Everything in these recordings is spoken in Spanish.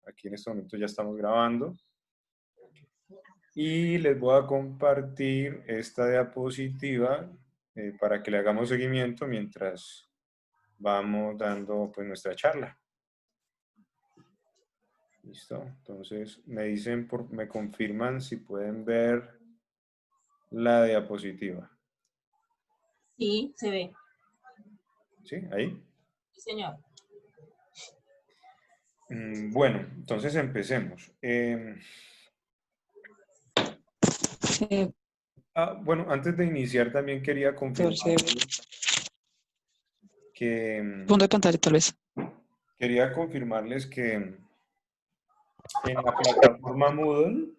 Aquí en este momento ya estamos grabando y les voy a compartir esta diapositiva para que le hagamos seguimiento mientras vamos dando pues nuestra charla. Listo, entonces me dicen, me confirman si pueden ver la diapositiva. Sí, se ve. ¿Sí? ¿Ahí? Sí, señor. Bueno, entonces empecemos. Bueno, antes de iniciar también quería confirmarles que Fondo de pantalla, tal vez. En la plataforma Moodle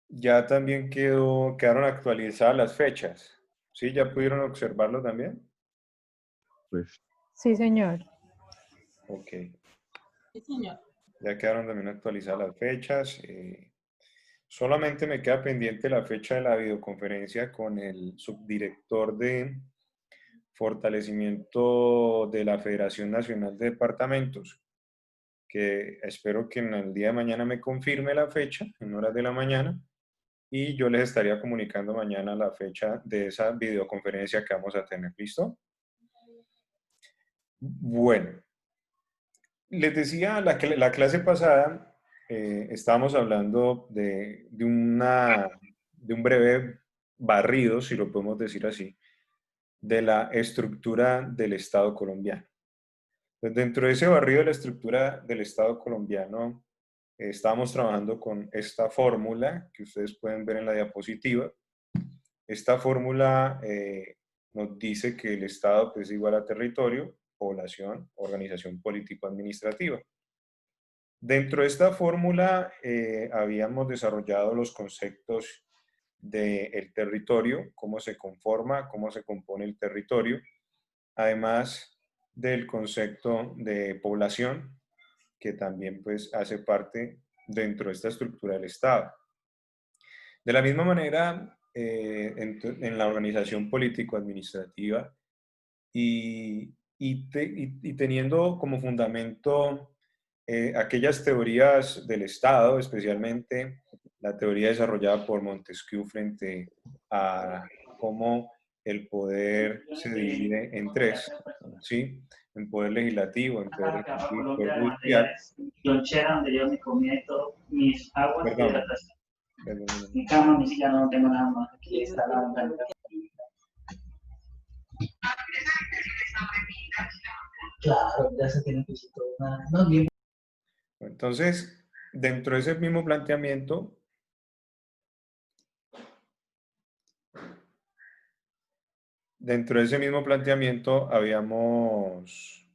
ya también quedaron actualizadas las fechas. ¿Sí? ¿Ya pudieron observarlo también? Pues, Sí, señor. Ok. Sí, señor. Ya quedaron también actualizadas las fechas. Solamente me queda pendiente la fecha de la videoconferencia con el subdirector de fortalecimiento de la Federación Nacional de Departamentos, que espero que en el día de mañana me confirme la fecha, en horas de la mañana, y yo les estaría comunicando mañana la fecha de esa videoconferencia que vamos a tener. ¿Listo? Bueno, les decía, la clase pasada estábamos hablando de un breve barrido, si lo podemos decir así, de la estructura del Estado colombiano. Pues dentro de ese barrido de la estructura del Estado colombiano, estábamos trabajando con esta fórmula que ustedes pueden ver en la diapositiva. Esta fórmula nos dice que el Estado es igual a territorio, población, organización político-administrativa. Dentro de esta fórmula habíamos desarrollado los conceptos del territorio, cómo se conforma, cómo se compone el territorio, además del concepto de población, que también pues hace parte dentro de esta estructura del Estado. De la misma manera, en la organización político-administrativa y teniendo como fundamento aquellas teorías del Estado, especialmente la teoría desarrollada por Montesquieu frente a cómo el poder se divide en tres, ¿sí? En poder legislativo, en poder ejecutivo, en poder judicial. Lonchera donde yo me comía todo, mis aguas de Perdón, hidratación. perdón. Mi cama, mi silla, no tengo nada más. Aquí está la ventana. Claro, ya se tiene pisito. No, bien. Entonces, dentro de ese mismo planteamiento, habíamos,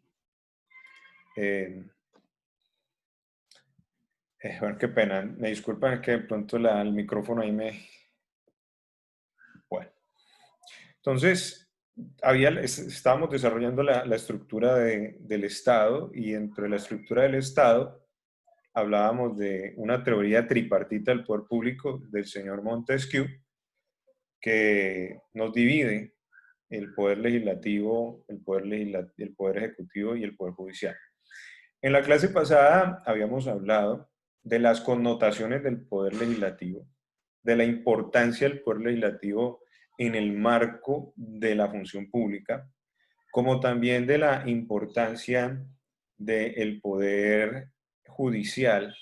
bueno, qué pena, me disculpan, es que de pronto el micrófono ahí me... Bueno, entonces, estábamos desarrollando la estructura del Estado y dentro de la estructura del Estado hablábamos de una teoría tripartita del poder público del señor Montesquieu que nos divide el poder legislativo, el poder ejecutivo y el poder judicial. En la clase pasada habíamos hablado de las connotaciones del poder legislativo, de la importancia del poder legislativo en el marco de la función pública, como también de la importancia del poder judicial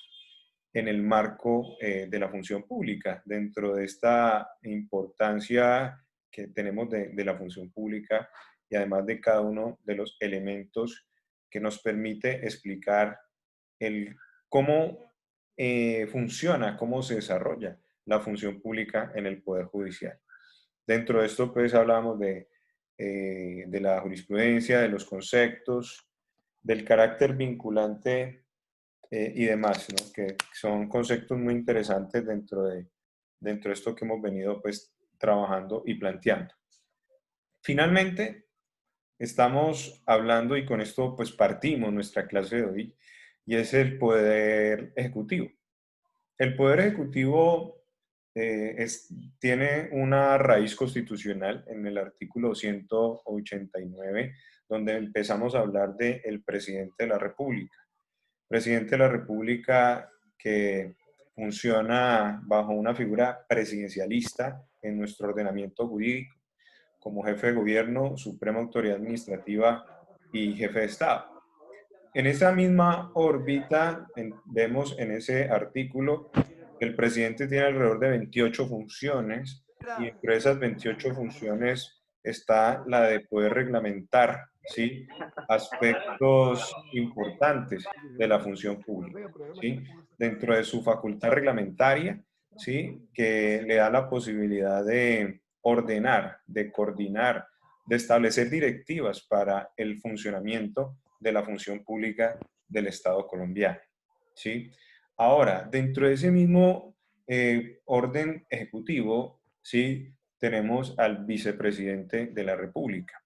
en el marco de la función pública. Dentro de esta importancia que tenemos de la función pública y además de cada uno de los elementos que nos permite explicar cómo funciona, cómo se desarrolla la función pública en el Poder Judicial. Dentro de esto, pues, hablamos de la jurisprudencia, de los conceptos, del carácter vinculante y demás, ¿no? Que son conceptos muy interesantes dentro de esto que hemos venido, pues, trabajando y planteando. Finalmente, estamos hablando, y con esto, pues, partimos nuestra clase de hoy, y es el poder ejecutivo. El poder ejecutivo tiene una raíz constitucional en el artículo 189, donde empezamos a hablar del presidente de la República. presidente de la República que funciona bajo una figura presidencialista en nuestro ordenamiento jurídico, como jefe de gobierno, suprema autoridad administrativa y jefe de Estado. En esa misma órbita vemos en ese artículo que el presidente tiene alrededor de 28 funciones y entre esas 28 funciones está la de poder reglamentar, ¿sí?, aspectos importantes de la función pública, ¿sí?, dentro de su facultad reglamentaria, ¿sí?, que le da la posibilidad de ordenar, de coordinar, de establecer directivas para el funcionamiento de la función pública del Estado colombiano, ¿sí? Ahora, dentro de ese mismo orden ejecutivo, ¿sí?, tenemos al vicepresidente de la República.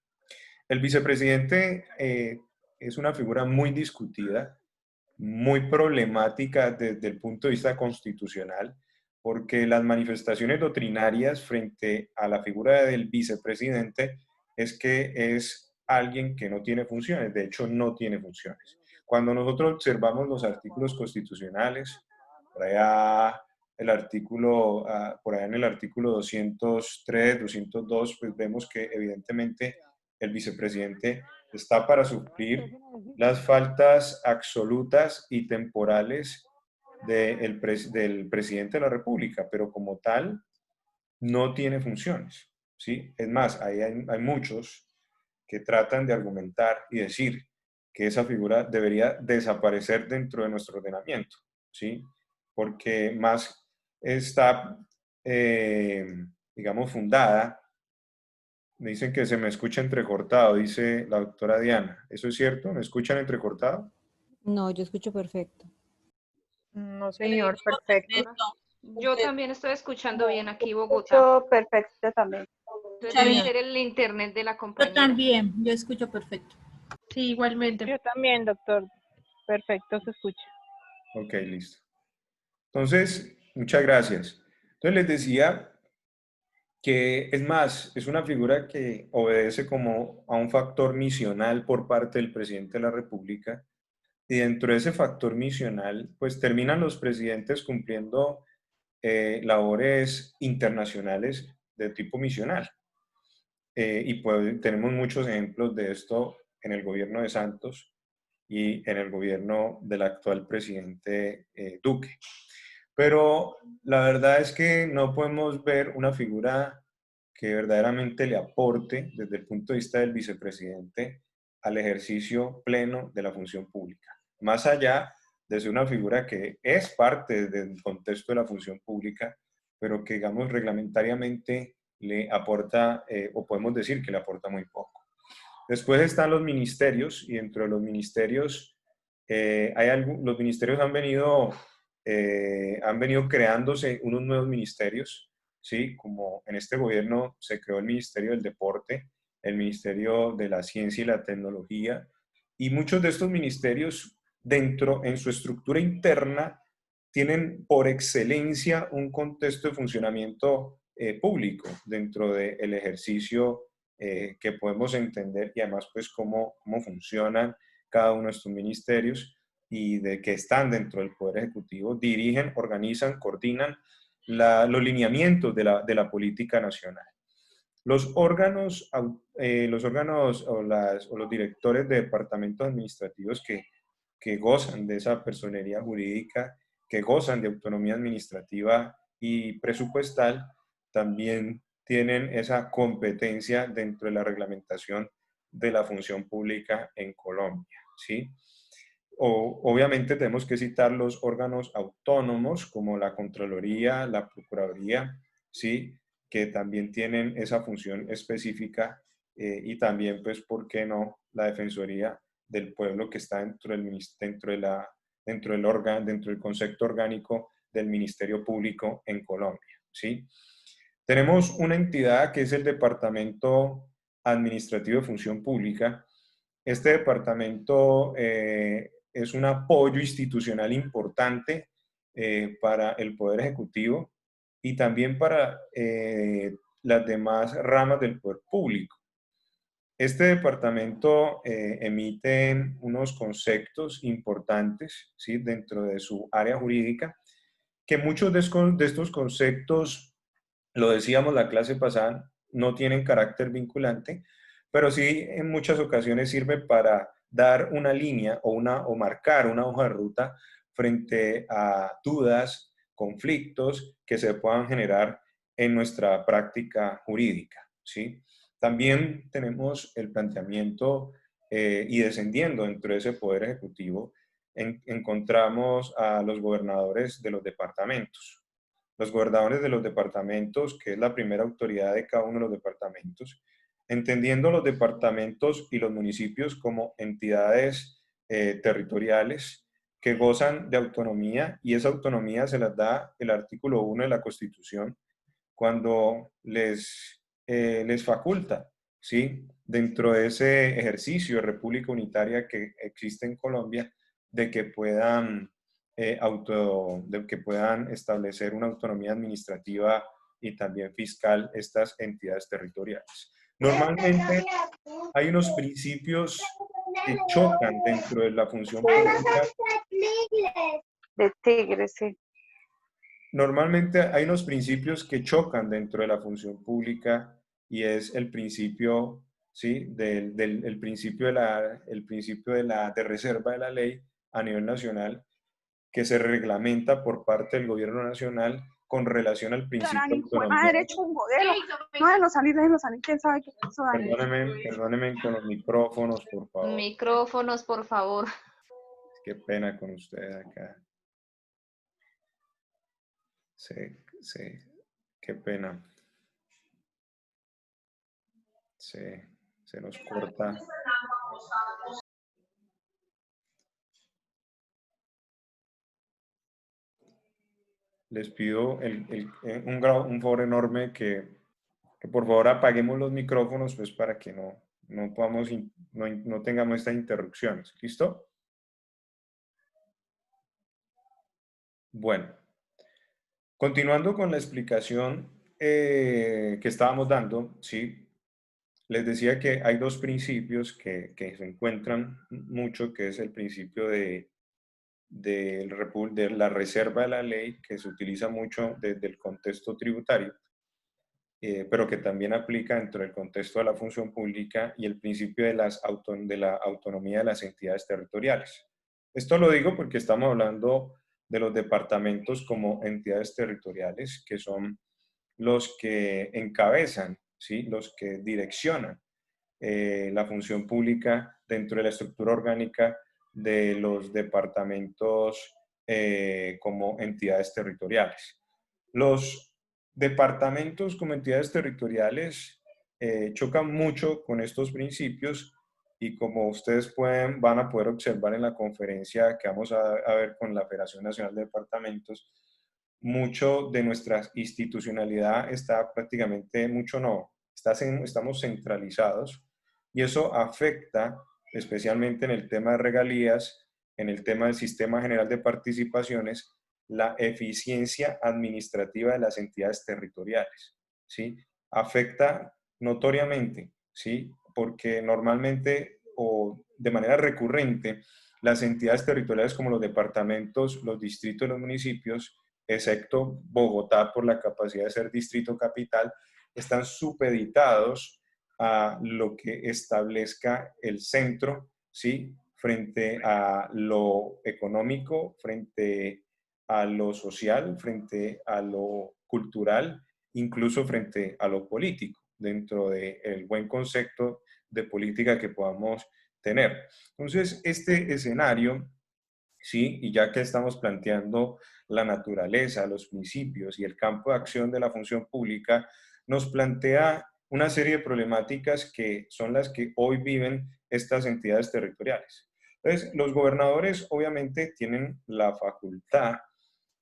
El vicepresidente es una figura muy discutida, muy problemática desde el punto de vista constitucional, porque las manifestaciones doctrinarias frente a la figura del vicepresidente es que es alguien que no tiene funciones, de hecho no tiene funciones. Cuando nosotros observamos los artículos constitucionales, por allá, por allá en el artículo 203, 202, pues vemos que evidentemente el vicepresidente está para suplir las faltas absolutas y temporales del presidente de la República, pero como tal no tiene funciones, ¿sí? Es más, hay muchos que tratan de argumentar y decir que esa figura debería desaparecer dentro de nuestro ordenamiento, ¿sí? Porque más está, eh, digamos, fundada. Me dicen que se me escucha entrecortado, dice la doctora Diana. ¿Eso es cierto? ¿Me escuchan entrecortado? No, yo escucho perfecto. No, señor, perfecto. Yo también estoy escuchando bien aquí, Bogotá. Escucho perfecto también. Debe ser el internet de la Yo compañera. también, yo escucho perfecto. Sí, igualmente. Yo también, doctor. Perfecto, se escucha. Ok, listo. Entonces, muchas gracias. Entonces les decía que es más, es una figura que obedece como a un factor misional por parte del presidente de la República, y dentro de ese factor misional, pues terminan los presidentes cumpliendo labores internacionales de tipo misional. Y pues tenemos muchos ejemplos de esto en el gobierno de Santos y en el gobierno del actual presidente Duque. Pero la verdad es que no podemos ver una figura que verdaderamente le aporte desde el punto de vista del vicepresidente al ejercicio pleno de la función pública. Más allá de ser una figura que es parte del contexto de la función pública, pero que, digamos, reglamentariamente le aporta, o podemos decir que le aporta muy poco. Después están los ministerios, y dentro de los ministerios, los ministerios han venido creándose unos nuevos ministerios, ¿sí? Como en este gobierno se creó el Ministerio del Deporte, el Ministerio de la Ciencia y la Tecnología, y muchos de estos ministerios en su estructura interna, tienen por excelencia un contexto de funcionamiento público dentro del ejercicio que podemos entender, y además pues cómo funcionan cada uno de estos ministerios y de que están dentro del Poder Ejecutivo, dirigen, organizan, coordinan los lineamientos de la política nacional. Los órganos o los directores de departamentos administrativos que gozan de esa personería jurídica, que gozan de autonomía administrativa y presupuestal, también tienen esa competencia dentro de la reglamentación de la función pública en Colombia, ¿sí? Obviamente tenemos que citar los órganos autónomos como la Contraloría, la Procuraduría, ¿sí?, que también tienen esa función específica, y también, pues, ¿por qué no?, la Defensoría del Pueblo, que está dentro del concepto orgánico del Ministerio Público en Colombia, ¿sí? Tenemos una entidad que es el Departamento Administrativo de Función Pública. Este departamento es un apoyo institucional importante para el Poder Ejecutivo y también para las demás ramas del poder público. Este departamento emite unos conceptos importantes, ¿sí?, dentro de su área jurídica, que muchos de estos conceptos, lo decíamos la clase pasada, no tienen carácter vinculante, pero sí en muchas ocasiones sirve para dar una línea o marcar una hoja de ruta frente a dudas, conflictos que se puedan generar en nuestra práctica jurídica, ¿sí? También tenemos el planteamiento y descendiendo dentro de ese poder ejecutivo, encontramos a los gobernadores de los departamentos. Los gobernadores de los departamentos, que es la primera autoridad de cada uno de los departamentos, entendiendo los departamentos y los municipios como entidades territoriales que gozan de autonomía, y esa autonomía se las da el artículo 1 de la Constitución cuando les faculta, ¿sí?, dentro de ese ejercicio de república unitaria que existe en Colombia, de que puedan, de que puedan establecer una autonomía administrativa y también fiscal estas entidades territoriales. Normalmente hay unos principios que chocan dentro de la función pública. De tigre, sí. Normalmente hay unos principios que chocan dentro de la función pública y es el principio, ¿sí?, el principio de reserva de la ley a nivel nacional, que se reglamenta por parte del gobierno nacional con relación al principio de autonomía. Derecho un modelo. No, déjenlo salir, quién sabe qué pasó. Perdónenme con los micrófonos, por favor. Micrófonos, por favor. Qué pena con ustedes acá. Sí, qué pena. Sí, se nos corta. Les pido un favor enorme que por favor apaguemos los micrófonos, pues para que no podamos, no tengamos estas interrupciones. ¿Listo? Bueno, continuando con la explicación que estábamos dando, ¿sí? Les decía que hay dos principios que se encuentran mucho, que es el principio de la reserva de la ley, que se utiliza mucho desde el contexto tributario, pero que también aplica dentro del contexto de la función pública, y el principio de la autonomía de las entidades territoriales. Esto lo digo porque estamos hablando de los departamentos como entidades territoriales, que son los que encabezan, ¿sí?, los que direccionan la función pública dentro de la estructura orgánica de los departamentos como entidades territoriales. Los departamentos como entidades territoriales chocan mucho con estos principios, y como ustedes van a poder observar en la conferencia que vamos a ver con la Federación Nacional de Departamentos, mucho de nuestra institucionalidad está prácticamente, estamos centralizados, y eso afecta especialmente en el tema de regalías, en el tema del Sistema General de Participaciones, la eficiencia administrativa de las entidades territoriales, ¿sí? Afecta notoriamente, ¿sí?, porque normalmente o de manera recurrente las entidades territoriales como los departamentos, los distritos y los municipios, excepto Bogotá por la capacidad de ser distrito capital, están supeditados a lo que establezca el centro, ¿sí?, frente a lo económico, frente a lo social, frente a lo cultural, incluso frente a lo político, dentro del buen concepto de política que podamos tener. Entonces, este escenario, ¿sí?, y ya que estamos planteando la naturaleza, los principios y el campo de acción de la función pública, nos plantea una serie de problemáticas que son las que hoy viven estas entidades territoriales. Entonces, los gobernadores obviamente tienen la facultad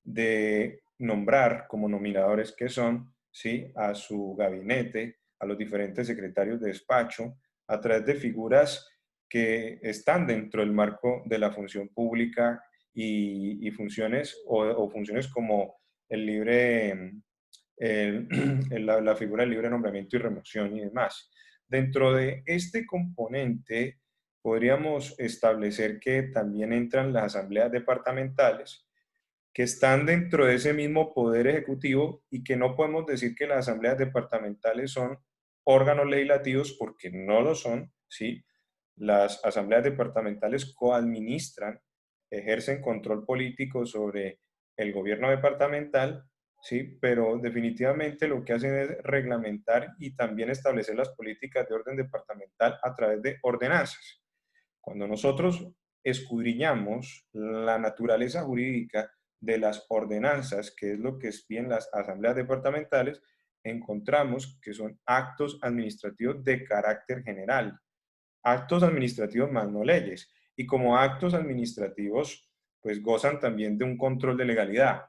de nombrar como nominadores que son, ¿sí?, a su gabinete, a los diferentes secretarios de despacho, a través de figuras que están dentro del marco de la función pública y funciones o funciones como el libre, la figura del libre nombramiento y remoción y demás. Dentro de este componente podríamos establecer que también entran las asambleas departamentales, que están dentro de ese mismo poder ejecutivo y que no podemos decir que las asambleas departamentales son órganos legislativos porque no lo son, ¿sí? Las asambleas departamentales coadministran, ejercen control político sobre el gobierno departamental, ¿sí? Pero definitivamente lo que hacen es reglamentar y también establecer las políticas de orden departamental a través de ordenanzas. Cuando nosotros escudriñamos la naturaleza jurídica de las ordenanzas, que es lo que expiden las asambleas departamentales, encontramos que son actos administrativos de carácter general, actos administrativos más no leyes, y como actos administrativos, pues gozan también de un control de legalidad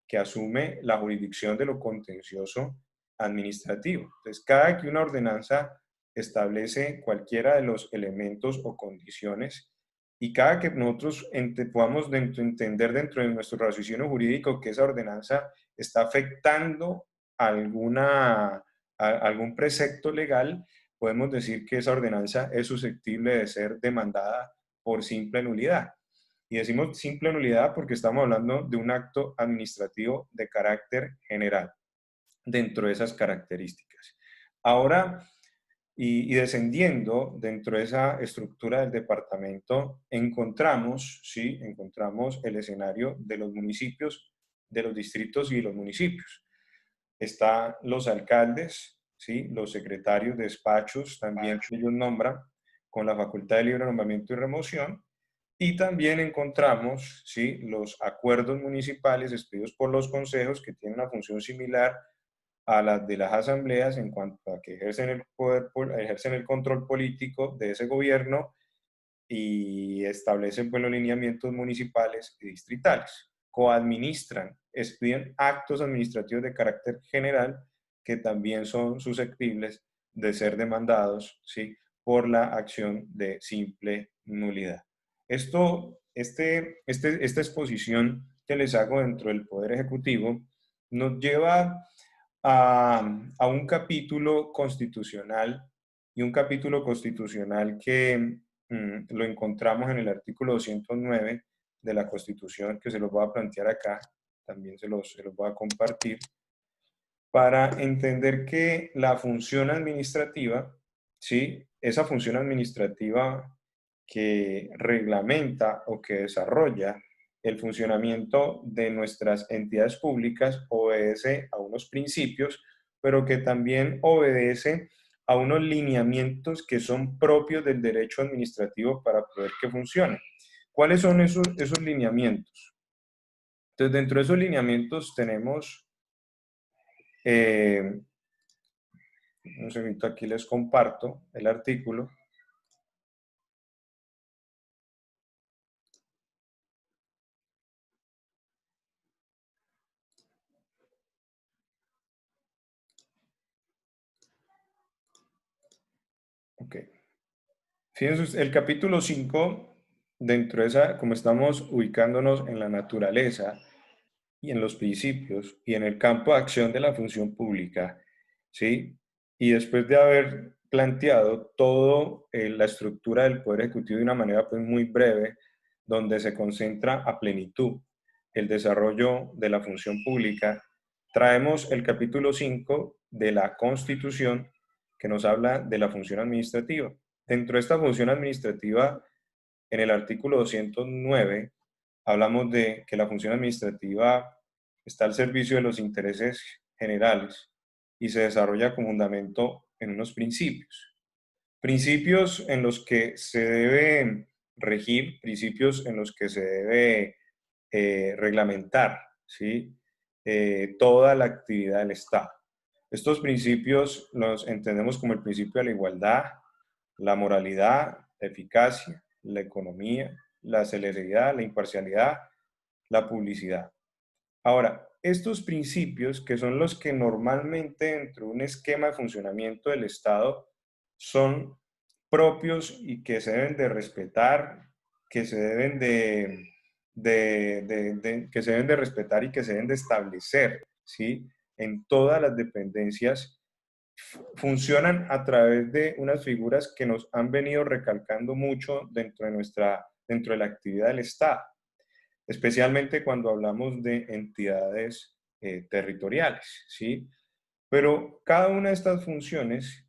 que asume la jurisdicción de lo contencioso administrativo. Entonces, cada que una ordenanza establece cualquiera de los elementos o condiciones y cada que nosotros podamos entender dentro de nuestro raciocinio jurídico que esa ordenanza está afectando algún precepto legal, podemos decir que esa ordenanza es susceptible de ser demandada por simple nulidad. Y decimos simple nulidad porque estamos hablando de un acto administrativo de carácter general dentro de esas características. Ahora, y descendiendo dentro de esa estructura del departamento, encontramos el escenario de los municipios, de los distritos y los municipios. Están los alcaldes, ¿sí? Los secretarios de despachos, también ellos nombran con la facultad de libre nombramiento y remoción. Y también encontramos, ¿sí? Los acuerdos municipales expedidos por los consejos que tienen una función similar a las de las asambleas en cuanto a que ejercen ejercen el control político de ese gobierno y establecen pues, los lineamientos municipales y distritales. Coadministran, expiden actos administrativos de carácter general que también son susceptibles de ser demandados, ¿sí? Por la acción de simple nulidad. Esta exposición que les hago dentro del Poder Ejecutivo nos lleva a un capítulo constitucional y un capítulo constitucional que lo encontramos en el artículo 209 de la Constitución, que se los voy a plantear acá, también se los voy a compartir, para entender que la función administrativa, ¿sí? Esa función administrativa que reglamenta o que desarrolla el funcionamiento de nuestras entidades públicas obedece a unos principios, pero que también obedece a unos lineamientos que son propios del derecho administrativo para poder que funcione. ¿Cuáles son esos lineamientos? Entonces, dentro de esos lineamientos tenemos, un segundito, aquí les comparto el artículo. Ok. Fíjense, el capítulo 5, dentro de esa, como estamos ubicándonos en la naturaleza y en los principios y en el campo de acción de la función pública, ¿sí? Y después de haber planteado toda la estructura del Poder Ejecutivo de una manera pues, muy breve, donde se concentra a plenitud el desarrollo de la función pública, traemos el capítulo 5 de la Constitución que nos habla de la función administrativa. Dentro de esta función administrativa, en el artículo 209, hablamos de que la función administrativa está al servicio de los intereses generales y se desarrolla con fundamento en unos principios. Principios en los que se debe regir, principios en los que se debe reglamentar, ¿sí? Toda la actividad del Estado. Estos principios los entendemos como el principio de la igualdad, la moralidad, la eficacia, la economía, la celeridad, la imparcialidad, la publicidad. Ahora, estos principios, que son los que normalmente dentro de un esquema de funcionamiento del Estado son propios y que se deben de respetar, que se deben que se deben de respetar y que se deben de establecer, ¿sí? En todas las dependencias funcionan a través de unas figuras que nos han venido recalcando mucho dentro de la actividad del Estado, especialmente cuando hablamos de entidades territoriales, ¿sí? Pero cada una de estas funciones,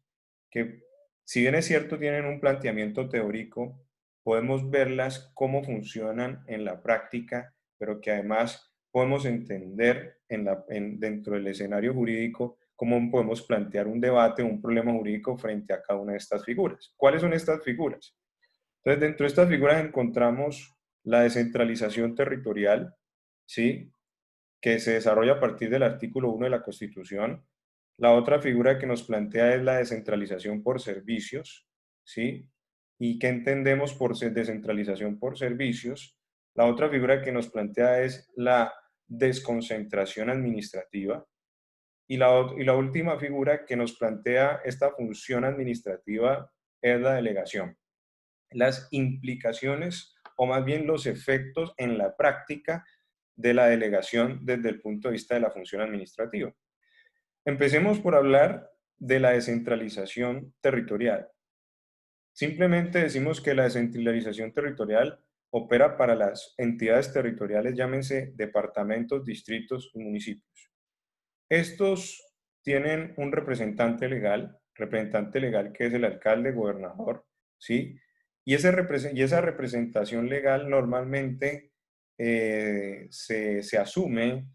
que si bien es cierto tienen un planteamiento teórico, podemos verlas cómo funcionan en la práctica, pero que además podemos entender dentro del escenario jurídico cómo podemos plantear un debate, un problema jurídico frente a cada una de estas figuras. ¿Cuáles son estas figuras? Entonces, dentro de estas figuras encontramos la descentralización territorial, ¿sí?, que se desarrolla a partir del artículo 1 de la Constitución. La otra figura que nos plantea es la descentralización por servicios, ¿sí? ¿Y qué entendemos por descentralización por servicios? La otra figura que nos plantea es la desconcentración administrativa. Y la última figura que nos plantea esta función administrativa es la delegación. Las implicaciones, o más bien los efectos en la práctica de la delegación desde el punto de vista de la función administrativa. Empecemos por hablar de la descentralización territorial. Simplemente decimos que la descentralización territorial opera para las entidades territoriales, llámense departamentos, distritos y municipios. Estos tienen un representante legal que es el alcalde, gobernador, ¿sí? Y esa representación legal normalmente se asume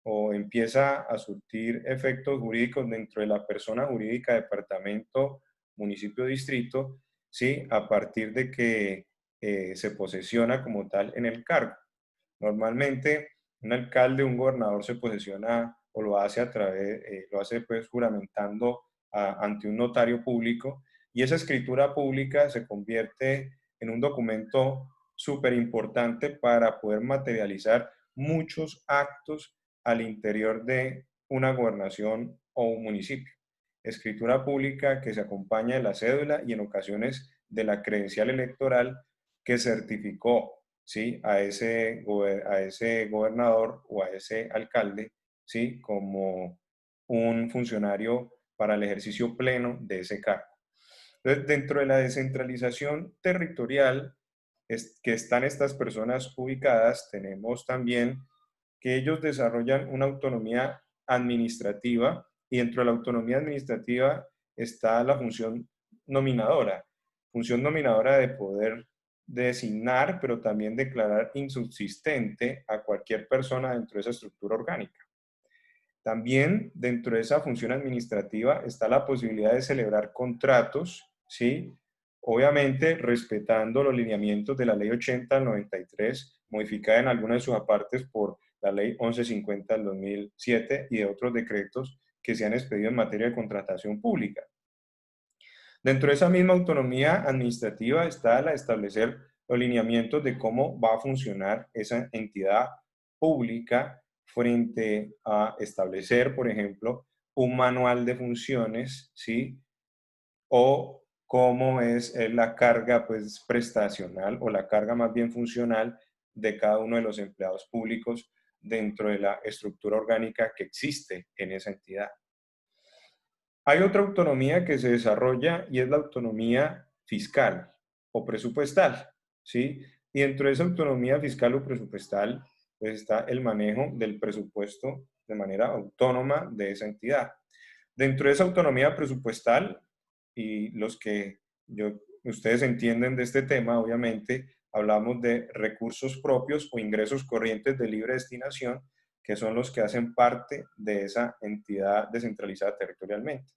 o empieza a surtir efectos jurídicos dentro de la persona jurídica, departamento, municipio, distrito, ¿sí?, a partir de que se posesiona como tal en el cargo. Normalmente un alcalde, un gobernador se posesiona o lo hace pues juramentando ante un notario público, y esa escritura pública se convierte en un documento súper importante para poder materializar muchos actos al interior de una gobernación o un municipio. Escritura pública que se acompaña de la cédula y en ocasiones de la credencial electoral que certificó, ¿sí?, a ese gobernador o a ese alcalde, ¿sí?, como un funcionario para el ejercicio pleno de ese cargo. Entonces, dentro de la descentralización territorial que están estas personas ubicadas, tenemos también que ellos desarrollan una autonomía administrativa, y dentro de la autonomía administrativa está la función nominadora de poder designar, pero también declarar insubsistente a cualquier persona dentro de esa estructura orgánica. También dentro de esa función administrativa está la posibilidad de celebrar contratos, ¿sí?, obviamente respetando los lineamientos de la Ley 80 del 93, modificada en algunas de sus apartes por la Ley 1150 del 2007 y de otros decretos que se han expedido en materia de contratación pública. Dentro de esa misma autonomía administrativa está la de establecer los lineamientos de cómo va a funcionar esa entidad pública frente a establecer, por ejemplo, un manual de funciones, ¿sí?, o cómo es la carga, pues, prestacional, o la carga más bien funcional de cada uno de los empleados públicos dentro de la estructura orgánica que existe en esa entidad. Hay otra autonomía que se desarrolla y es la autonomía fiscal o presupuestal, ¿sí? Y dentro de esa autonomía fiscal o presupuestal, pues está el manejo del presupuesto de manera autónoma de esa entidad. Dentro de esa autonomía presupuestal, y ustedes entienden de este tema, obviamente, hablamos de recursos propios o ingresos corrientes de libre destinación, que son los que hacen parte de esa entidad descentralizada territorialmente,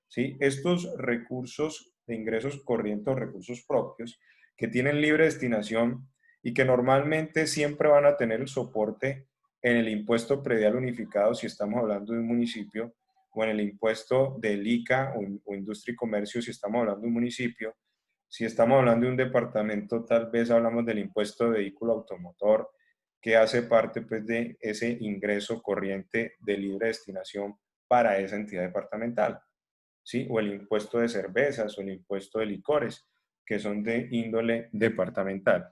¿sí? Estos recursos de ingresos corrientes o recursos propios que tienen libre destinación y que normalmente siempre van a tener el soporte en el impuesto predial unificado si estamos hablando de un municipio, o en el impuesto del ICA o industria y comercio si estamos hablando de un municipio. Si estamos hablando de un departamento, tal vez hablamos del impuesto de vehículo automotor, que hace parte, pues, de ese ingreso corriente de libre destinación para esa entidad departamental, ¿sí? O el impuesto de cervezas o el impuesto de licores, que son de índole departamental.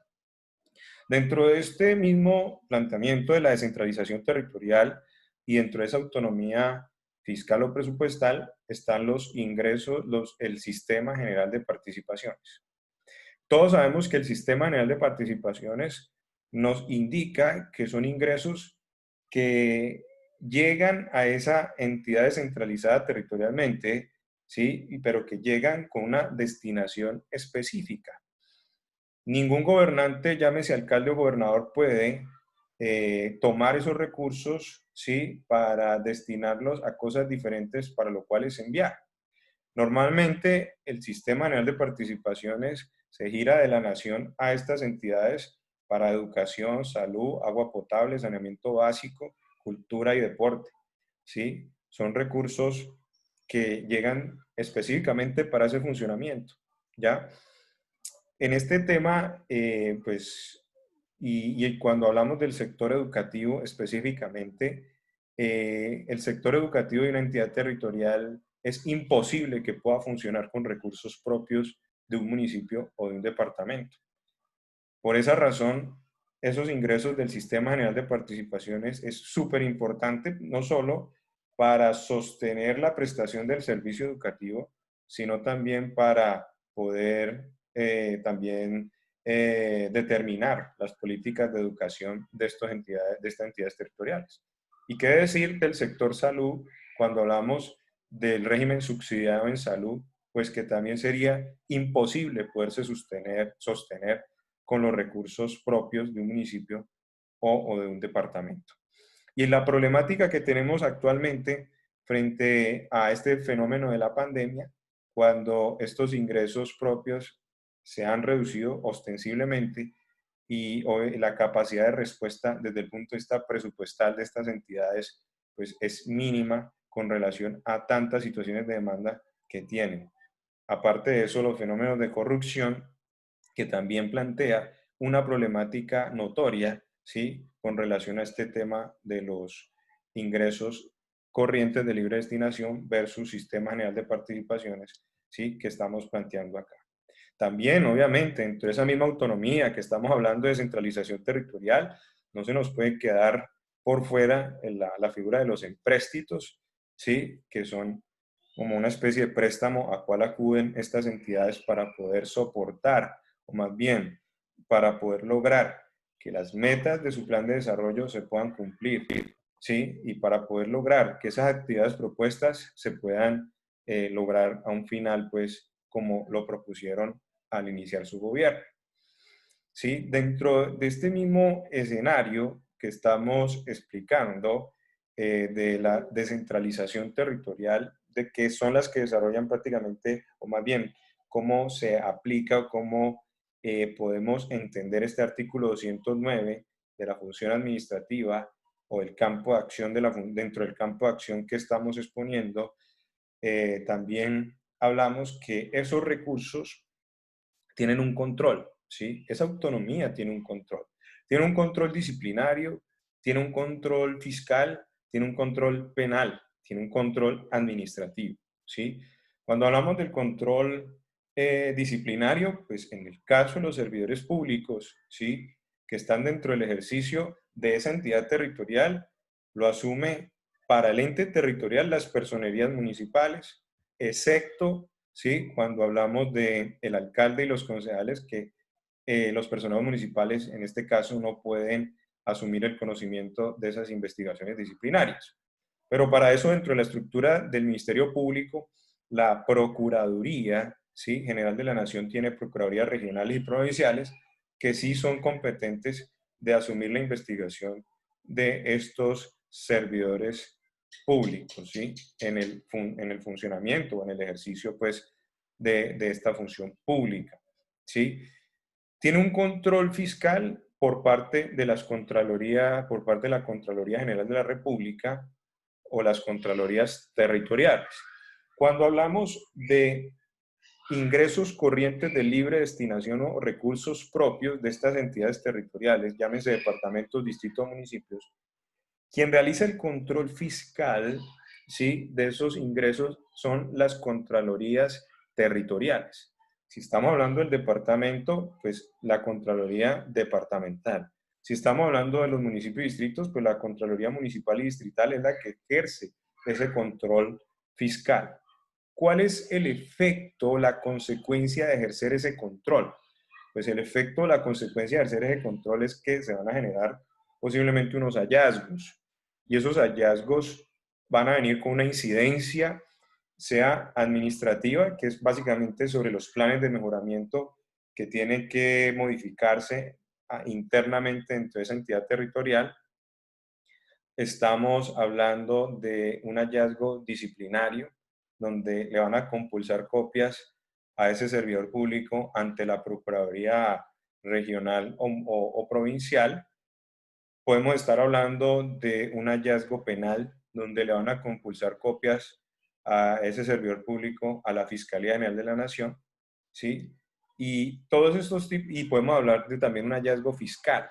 Dentro de este mismo planteamiento de la descentralización territorial y dentro de esa autonomía fiscal o presupuestal, están los ingresos, el sistema general de participaciones. Todos sabemos que el sistema general de participaciones nos indica que son ingresos que llegan a esa entidad descentralizada territorialmente, ¿sí? Pero que llegan con una destinación específica. Ningún gobernante, llámese alcalde o gobernador, puede tomar esos recursos, ¿sí? Para destinarlos a cosas diferentes para lo cual es enviar. Normalmente el Sistema General de Participaciones se gira de la nación a estas entidades para educación, salud, agua potable, saneamiento básico, cultura y deporte, ¿sí? Son recursos que llegan específicamente para ese funcionamiento, ¿ya? En este tema, pues, y cuando hablamos del sector educativo específicamente, el sector educativo de una entidad territorial es imposible que pueda funcionar con recursos propios de un municipio o de un departamento. Por esa razón, esos ingresos del Sistema General de Participaciones es súper importante, no solo para sostener la prestación del servicio educativo, sino también para poder determinar las políticas de educación de estas entidades territoriales. ¿Y qué decir del sector salud cuando hablamos del régimen subsidiado en salud? Pues que también sería imposible poderse sostener con los recursos propios de un municipio o de un departamento. Y la problemática que tenemos actualmente frente a este fenómeno de la pandemia, cuando estos ingresos propios se han reducido ostensiblemente y la capacidad de respuesta desde el punto de vista presupuestal de estas entidades pues es mínima con relación a tantas situaciones de demanda que tienen. Aparte de eso, los fenómenos de corrupción que también plantea una problemática notoria, ¿sí? Con relación a este tema de los ingresos corrientes de libre destinación versus sistema general de participaciones, ¿sí? Que estamos planteando acá. También, obviamente, dentro de esa misma autonomía que estamos hablando de centralización territorial, no se nos puede quedar por fuera la figura de los empréstitos, ¿sí? Que son como una especie de préstamo a cual acuden estas entidades para poder soportar, o más bien, para poder lograr que las metas de su plan de desarrollo se puedan cumplir, ¿sí? Y para poder lograr que esas actividades propuestas se puedan lograr a un final, pues, como lo propusieron al iniciar su gobierno. ¿Sí? Dentro de este mismo escenario que estamos explicando de la descentralización territorial, de que son las que desarrollan prácticamente, o más bien, cómo se aplica o cómo podemos entender este artículo 209 de la función administrativa o el campo de acción dentro del campo de acción que estamos exponiendo, también hablamos que esos recursos tienen un control, ¿sí? Esa autonomía tiene un control. Tiene un control disciplinario, tiene un control fiscal, tiene un control penal, tiene un control administrativo, ¿sí? Cuando hablamos del control disciplinario, pues en el caso de los servidores públicos, ¿sí? Que están dentro del ejercicio de esa entidad territorial, lo asume para el ente territorial las personerías municipales, excepto, ¿sí? Cuando hablamos del alcalde y los concejales, que los personeros municipales en este caso no pueden asumir el conocimiento de esas investigaciones disciplinarias. Pero para eso, dentro de la estructura del Ministerio Público, la Procuraduría, ¿sí? General de la Nación tiene procuradurías regionales y provinciales que sí son competentes de asumir la investigación de estos servidores públicos, ¿sí? En el funcionamiento o en el ejercicio, pues, de esta función pública, ¿sí? Tiene un control fiscal por parte de la Contraloría General de la República o las Contralorías territoriales. Cuando hablamos de ingresos corrientes de libre destinación o recursos propios de estas entidades territoriales, llámese departamentos, distritos, municipios, quien realiza el control fiscal, ¿sí? De esos ingresos son las Contralorías territoriales. Si estamos hablando del departamento, pues la Contraloría departamental. Si estamos hablando de los municipios y distritos, pues la Contraloría municipal y distrital es la que ejerce ese control fiscal. ¿Cuál es el efecto, la consecuencia de ejercer ese control? Pues el efecto, la consecuencia de ejercer ese control es que se van a generar posiblemente unos hallazgos. Y esos hallazgos van a venir con una incidencia, sea administrativa, que es básicamente sobre los planes de mejoramiento que tienen que modificarse internamente dentro de esa entidad territorial. Estamos hablando de un hallazgo disciplinario, donde le van a compulsar copias a ese servidor público ante la Procuraduría Regional o provincial. Podemos estar hablando de un hallazgo penal, donde le van a compulsar copias a ese servidor público a la Fiscalía General de la Nación, ¿sí? Y todos estos tipos, y podemos hablar de también un hallazgo fiscal,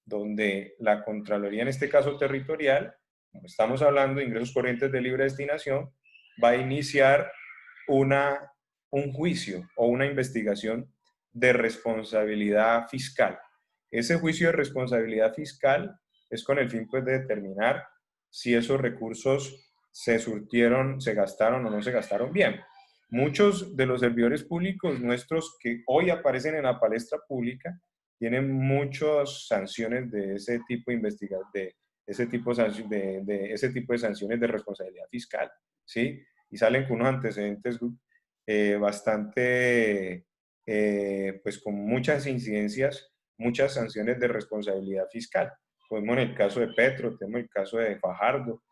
donde la Contraloría, en este caso territorial, como estamos hablando de ingresos corrientes de libre destinación, va a iniciar un juicio o una investigación de responsabilidad fiscal. Ese juicio de responsabilidad fiscal es con el fin, pues, de determinar si esos recursos se surtieron, se gastaron o no se gastaron bien. Muchos de los servidores públicos nuestros que hoy aparecen en la palestra pública tienen muchas sanciones de ese tipo de ese tipo de sanciones de responsabilidad fiscal, ¿sí? Y salen con unos antecedentes bastante, pues con muchas incidencias, muchas sanciones de responsabilidad fiscal. Podemos en el caso de Petro, tenemos el caso de Fajardo,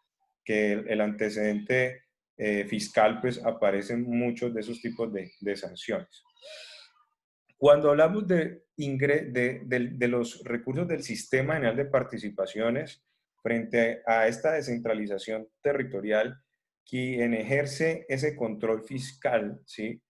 que el antecedente fiscal, pues aparecen muchos de esos tipos de sanciones. Cuando hablamos de los recursos del Sistema General de Participaciones frente a esta descentralización territorial, quien ejerce ese control fiscal, ¿sí?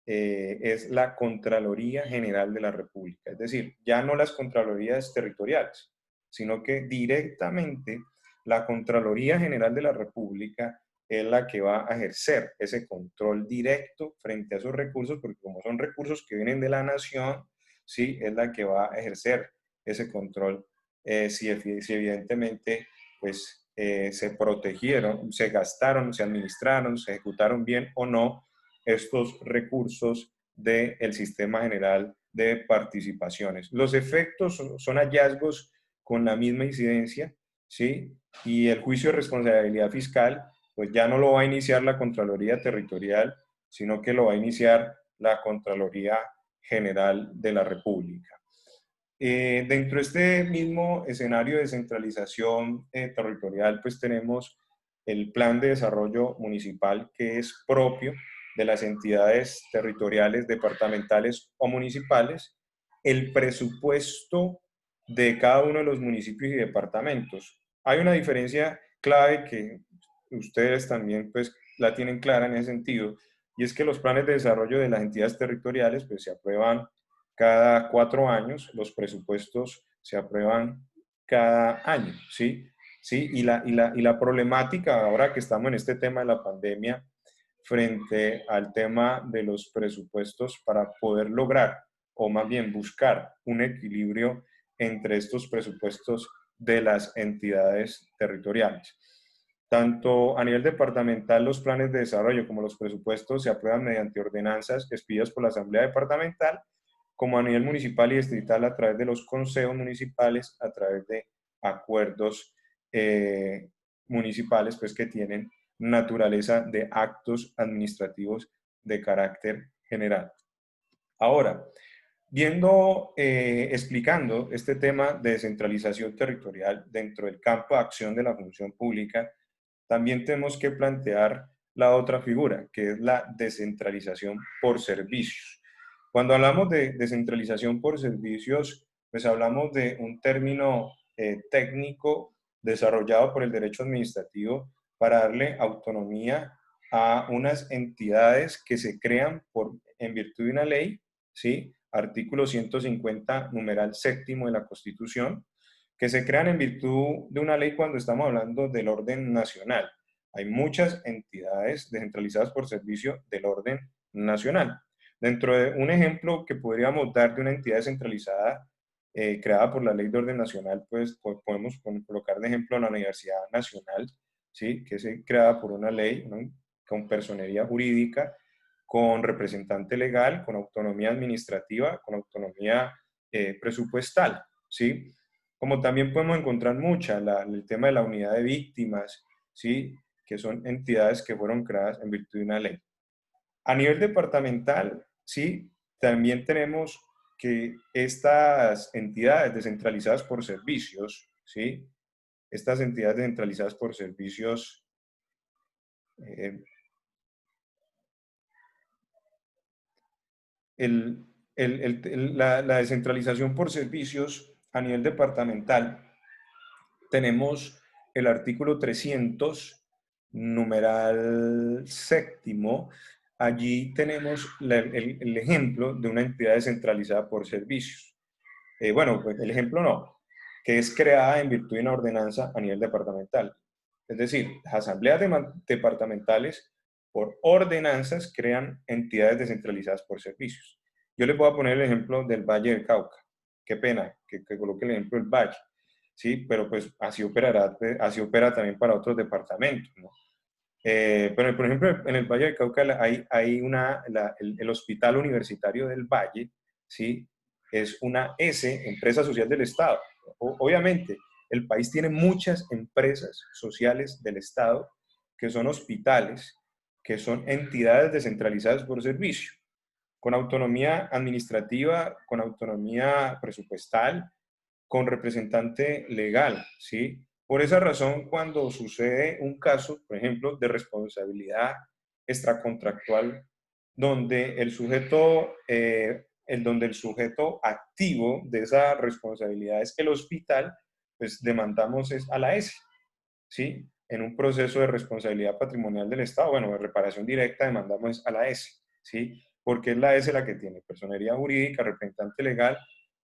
Es la Contraloría General de la República. Es decir, ya no las Contralorías territoriales, sino que directamente la Contraloría General de la República es la que va a ejercer ese control directo frente a esos recursos, porque como son recursos que vienen de la nación, sí, es la que va a ejercer ese control si evidentemente pues, se protegieron, se gastaron, se administraron, se ejecutaron bien o no estos recursos del Sistema General de Participaciones. Los efectos son hallazgos con la misma incidencia, ¿sí? Y el juicio de responsabilidad fiscal pues ya no lo va a iniciar la Contraloría Territorial, sino que lo va a iniciar la Contraloría General de la República. Dentro de este mismo escenario de descentralización territorial, pues tenemos el Plan de Desarrollo Municipal, que es propio de las entidades territoriales, departamentales o municipales, el presupuesto de cada uno de los municipios y departamentos. Hay una diferencia clave que ustedes también pues la tienen clara en ese sentido, y es que los planes de desarrollo de las entidades territoriales pues se aprueban cada 4 años, los presupuestos se aprueban cada año, ¿sí? ¿Sí? Y la problemática ahora que estamos en este tema de la pandemia frente al tema de los presupuestos para poder lograr, o más bien buscar un equilibrio entre estos presupuestos de las entidades territoriales. Tanto a nivel departamental, los planes de desarrollo como los presupuestos se aprueban mediante ordenanzas expedidas por la Asamblea Departamental, como a nivel municipal y distrital a través de los consejos municipales, a través de acuerdos municipales, pues que tienen naturaleza de actos administrativos de carácter general. Ahora, explicando este tema de descentralización territorial dentro del campo de acción de la función pública, también tenemos que plantear la otra figura, que es la descentralización por servicios. Cuando hablamos de descentralización por servicios, pues hablamos de un término técnico desarrollado por el derecho administrativo para darle autonomía a unas entidades que se crean en virtud de una ley, ¿sí? Artículo 150, numeral séptimo de la Constitución, que se crean en virtud de una ley cuando estamos hablando del orden nacional. Hay muchas entidades descentralizadas por servicio del orden nacional. Dentro de un ejemplo que podríamos dar de una entidad descentralizada creada por la Ley de Orden Nacional, pues podemos colocar de ejemplo a la Universidad Nacional ¿sí? Que es creada por una ley, ¿no? Con personería jurídica, con representante legal, con autonomía administrativa, con autonomía presupuestal, ¿sí? Como también podemos encontrar el tema de la unidad de víctimas, ¿sí? Que son entidades que fueron creadas en virtud de una ley. A nivel departamental, ¿sí? También tenemos que estas entidades descentralizadas por servicios, ¿sí? Estas entidades descentralizadas por servicios, eh, la descentralización por servicios a nivel departamental, tenemos el artículo 300, numeral séptimo. Allí tenemos el ejemplo de una entidad descentralizada por servicios. Bueno, pues el ejemplo no, que es creada en virtud de una ordenanza a nivel departamental. Es decir, las asambleas departamentales por ordenanzas crean entidades descentralizadas por servicios. Yo les voy a poner el ejemplo del Valle del Cauca. Qué pena que coloque el ejemplo del Valle, ¿sí? Pero pues así opera también para otros departamentos, ¿no? Pero por ejemplo, en el Valle del Cauca hay el Hospital Universitario del Valle, ¿sí? Es una empresa social del Estado. Obviamente, el país tiene muchas empresas sociales del Estado que son hospitales, que son entidades descentralizadas por servicio, con autonomía administrativa, con autonomía presupuestal, con representante legal, ¿sí? Por esa razón, cuando sucede un caso, por ejemplo, de responsabilidad extracontractual, donde donde el sujeto activo de esa responsabilidad es el hospital, pues demandamos es a la S, ¿sí? En un proceso de responsabilidad patrimonial del Estado, bueno, de reparación directa, demandamos a la S, ¿sí? Porque es la S la que tiene personería jurídica, representante legal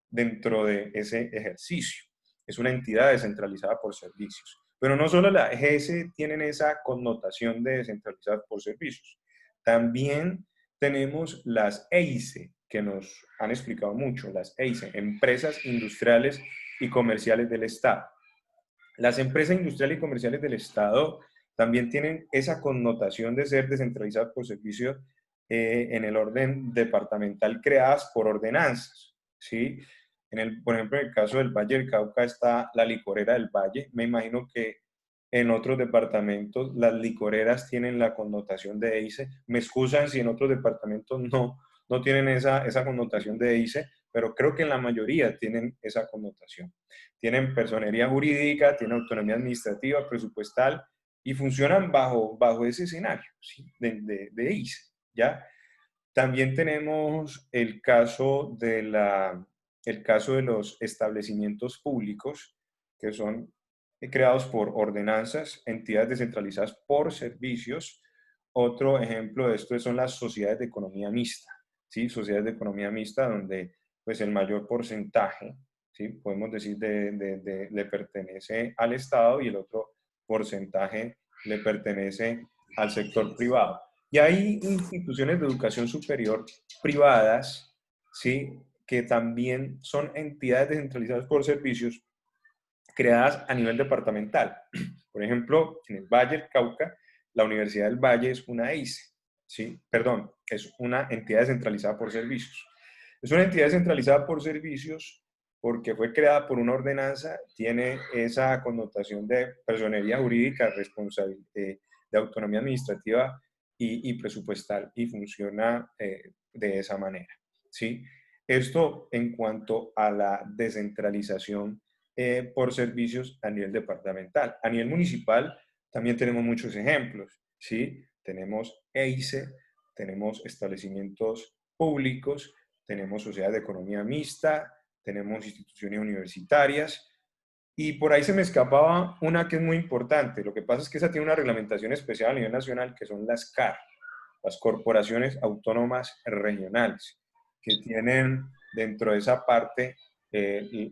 dentro de ese ejercicio. Es una entidad descentralizada por servicios. Pero no solo las EGS tienen esa connotación de descentralizadas por servicios. También tenemos las EICE, que nos han explicado mucho, las EICE, Empresas Industriales y Comerciales del Estado. Las empresas industriales y comerciales del Estado también tienen esa connotación de ser descentralizadas por servicios en el orden departamental creadas por ordenanzas, ¿sí? Por ejemplo, en el caso del Valle del Cauca está la licorera del Valle. Me imagino que en otros departamentos las licoreras tienen la connotación de EICE. Me excusan si en otros departamentos no tienen esa connotación de EICE, pero creo que en la mayoría tienen esa connotación. Tienen personería jurídica, tienen autonomía administrativa, presupuestal y funcionan bajo ese escenario, ¿sí? de EICE, ¿ya? También tenemos el caso de los establecimientos públicos, que son creados por ordenanzas, entidades descentralizadas por servicios. Otro ejemplo de esto son las sociedades de economía mixta, ¿sí? Sociedades de economía mixta donde pues el mayor porcentaje, ¿sí? Podemos decir, le pertenece al Estado y el otro porcentaje le pertenece al sector privado. Y hay instituciones de educación superior privadas, ¿sí? Que también son entidades descentralizadas por servicios creadas a nivel departamental. Por ejemplo, en el Valle del Cauca, la Universidad del Valle es una EICE, ¿sí? Perdón, es una entidad descentralizada por servicios. Es una entidad descentralizada por servicios porque fue creada por una ordenanza, tiene esa connotación de personería jurídica, responsable, de autonomía administrativa y presupuestal y funciona de esa manera, ¿sí? Esto en cuanto a la descentralización por servicios a nivel departamental. A nivel municipal también tenemos muchos ejemplos, ¿sí? Tenemos EICE, tenemos establecimientos públicos, tenemos sociedades de economía mixta, tenemos instituciones universitarias, y por ahí se me escapaba una que es muy importante. Lo que pasa es que esa tiene una reglamentación especial a nivel nacional, que son las CAR, las Corporaciones Autónomas Regionales, que tienen dentro de esa parte el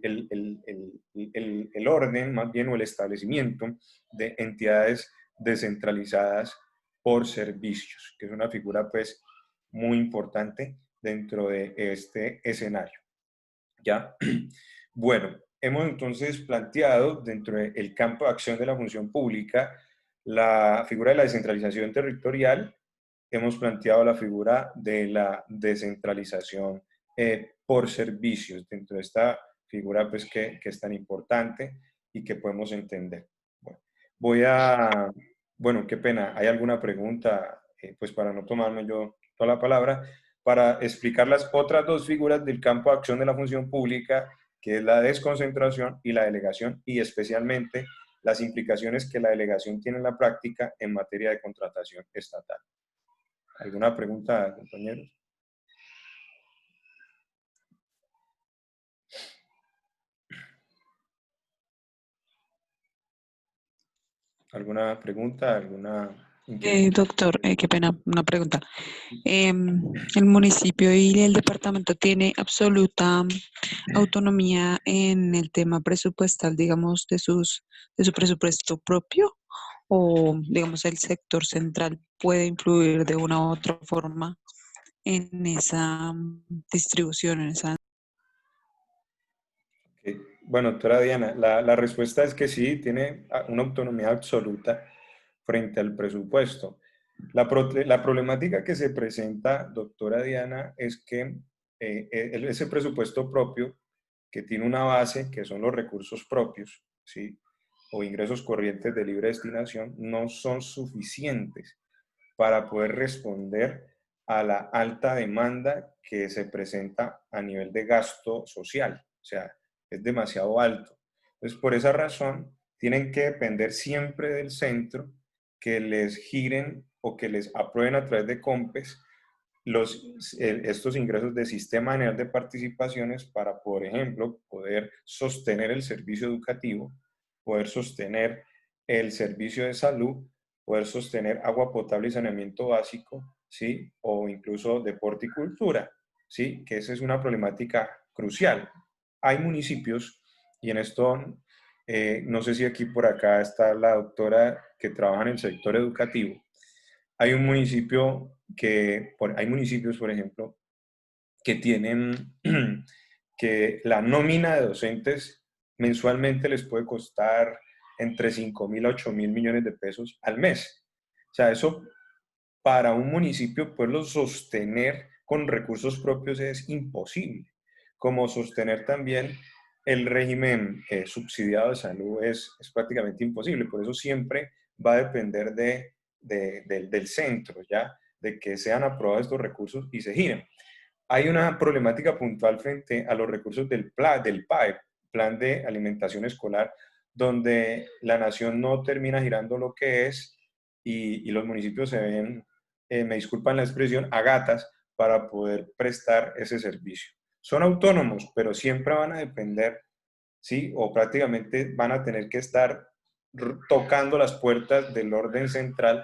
orden, más bien, o el establecimiento de entidades descentralizadas por servicios, que es una figura pues muy importante dentro de este escenario. ¿Ya? Bueno, hemos entonces planteado dentro del campo de acción de la función pública la figura de la descentralización territorial, hemos planteado la figura de la descentralización por servicios, dentro de esta figura pues, que es tan importante y que podemos entender. Bueno, qué pena, ¿hay alguna pregunta? Pues para no tomarme yo toda la palabra, para explicar las otras dos figuras del campo de acción de la función pública, que es la desconcentración y la delegación, y especialmente las implicaciones que la delegación tiene en la práctica en materia de contratación estatal. ¿Alguna pregunta, compañeros? ¿Alguna pregunta? ¿Alguna inquietud? Doctor, qué pena, una pregunta. ¿El municipio y el departamento tiene absoluta autonomía en el tema presupuestal, digamos, de su presupuesto propio? ¿O, digamos, el sector central puede influir de una u otra forma en esa distribución, en esa... Okay. Bueno, doctora Diana, la respuesta es que sí, tiene una autonomía absoluta frente al presupuesto. La problemática que se presenta, doctora Diana, es que ese presupuesto propio, que tiene una base, que son los recursos propios, ¿sí? O ingresos corrientes de libre destinación, no son suficientes para poder responder a la alta demanda que se presenta a nivel de gasto social. O sea, es demasiado alto. Entonces, por esa razón, tienen que depender siempre del centro, que les giren o que les aprueben a través de COMPES estos ingresos de Sistema General de Participaciones para, por ejemplo, poder sostener el servicio educativo, poder sostener el servicio de salud, poder sostener agua potable y saneamiento básico, ¿sí? O incluso deporte y cultura, ¿sí? Que esa es una problemática crucial. Hay municipios, y en esto, no sé si aquí por acá está la doctora que trabaja en el sector educativo. Hay un municipio hay municipios, por ejemplo, que tienen que la nómina de docentes mensualmente les puede costar entre 5.000 a 8.000 millones de pesos al mes. O sea, eso para un municipio poderlo sostener con recursos propios es imposible. Como sostener también el régimen subsidiado de salud es prácticamente imposible. Por eso siempre va a depender del centro, ¿ya? De que sean aprobados estos recursos y se giren. Hay una problemática puntual frente a los recursos del PAE, Plan de Alimentación Escolar, donde la nación no termina girando lo que es y los municipios se ven, me disculpan la expresión, a gatas para poder prestar ese servicio. Son autónomos, pero siempre van a depender, ¿sí? O prácticamente van a tener que estar tocando las puertas del orden central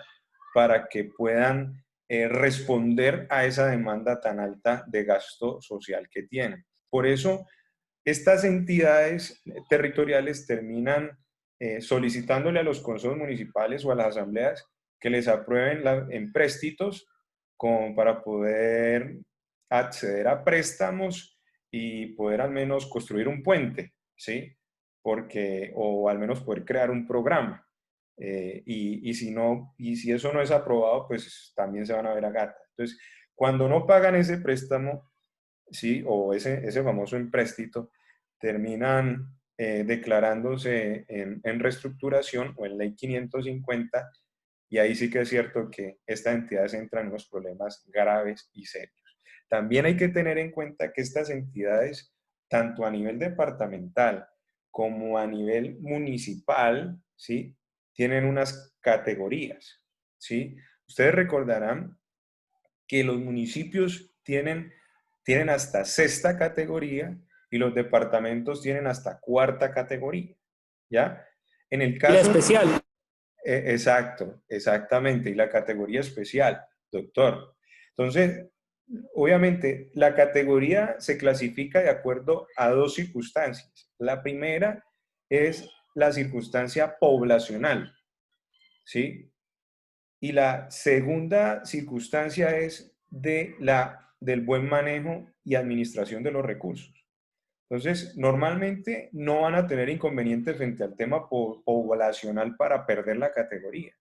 para que puedan responder a esa demanda tan alta de gasto social que tienen. Por eso, estas entidades territoriales terminan solicitándole a los consejos municipales o a las asambleas que les aprueben empréstitos para poder acceder a préstamos y poder al menos construir un puente, ¿sí? O al menos poder crear un programa. Y si eso no es aprobado, pues también se van a ver a gata. Entonces, cuando no pagan ese préstamo, ¿sí? O ese famoso empréstito, terminan declarándose en reestructuración o en ley 550, y ahí sí que es cierto que estas entidades entran en unos problemas graves y serios. También hay que tener en cuenta que estas entidades, tanto a nivel departamental como a nivel municipal, ¿sí? Tienen unas categorías, ¿sí? Ustedes recordarán que los municipios tienen hasta sexta categoría y los departamentos tienen hasta cuarta categoría, ¿ya? En el caso... La especial. Exacto, exactamente, y la categoría especial, doctor. Entonces, obviamente, la categoría se clasifica de acuerdo a dos circunstancias. La primera es la circunstancia poblacional, ¿sí? Y la segunda circunstancia es del buen manejo y administración de los recursos. Entonces, normalmente no van a tener inconvenientes frente al tema poblacional para perder la categoría.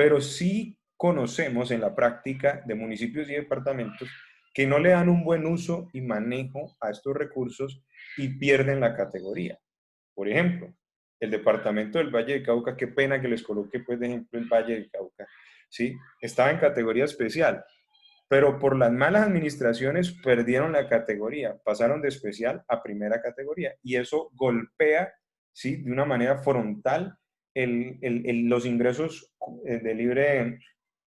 pero sí conocemos en la práctica de municipios y departamentos que no le dan un buen uso y manejo a estos recursos y pierden la categoría. Por ejemplo, el departamento del Valle del Cauca, qué pena que les coloque, pues, de ejemplo, el Valle del Cauca, ¿sí? Estaba en categoría especial, pero por las malas administraciones perdieron la categoría, pasaron de especial a primera categoría, y eso golpea, ¿sí?, de una manera frontal los ingresos de libre,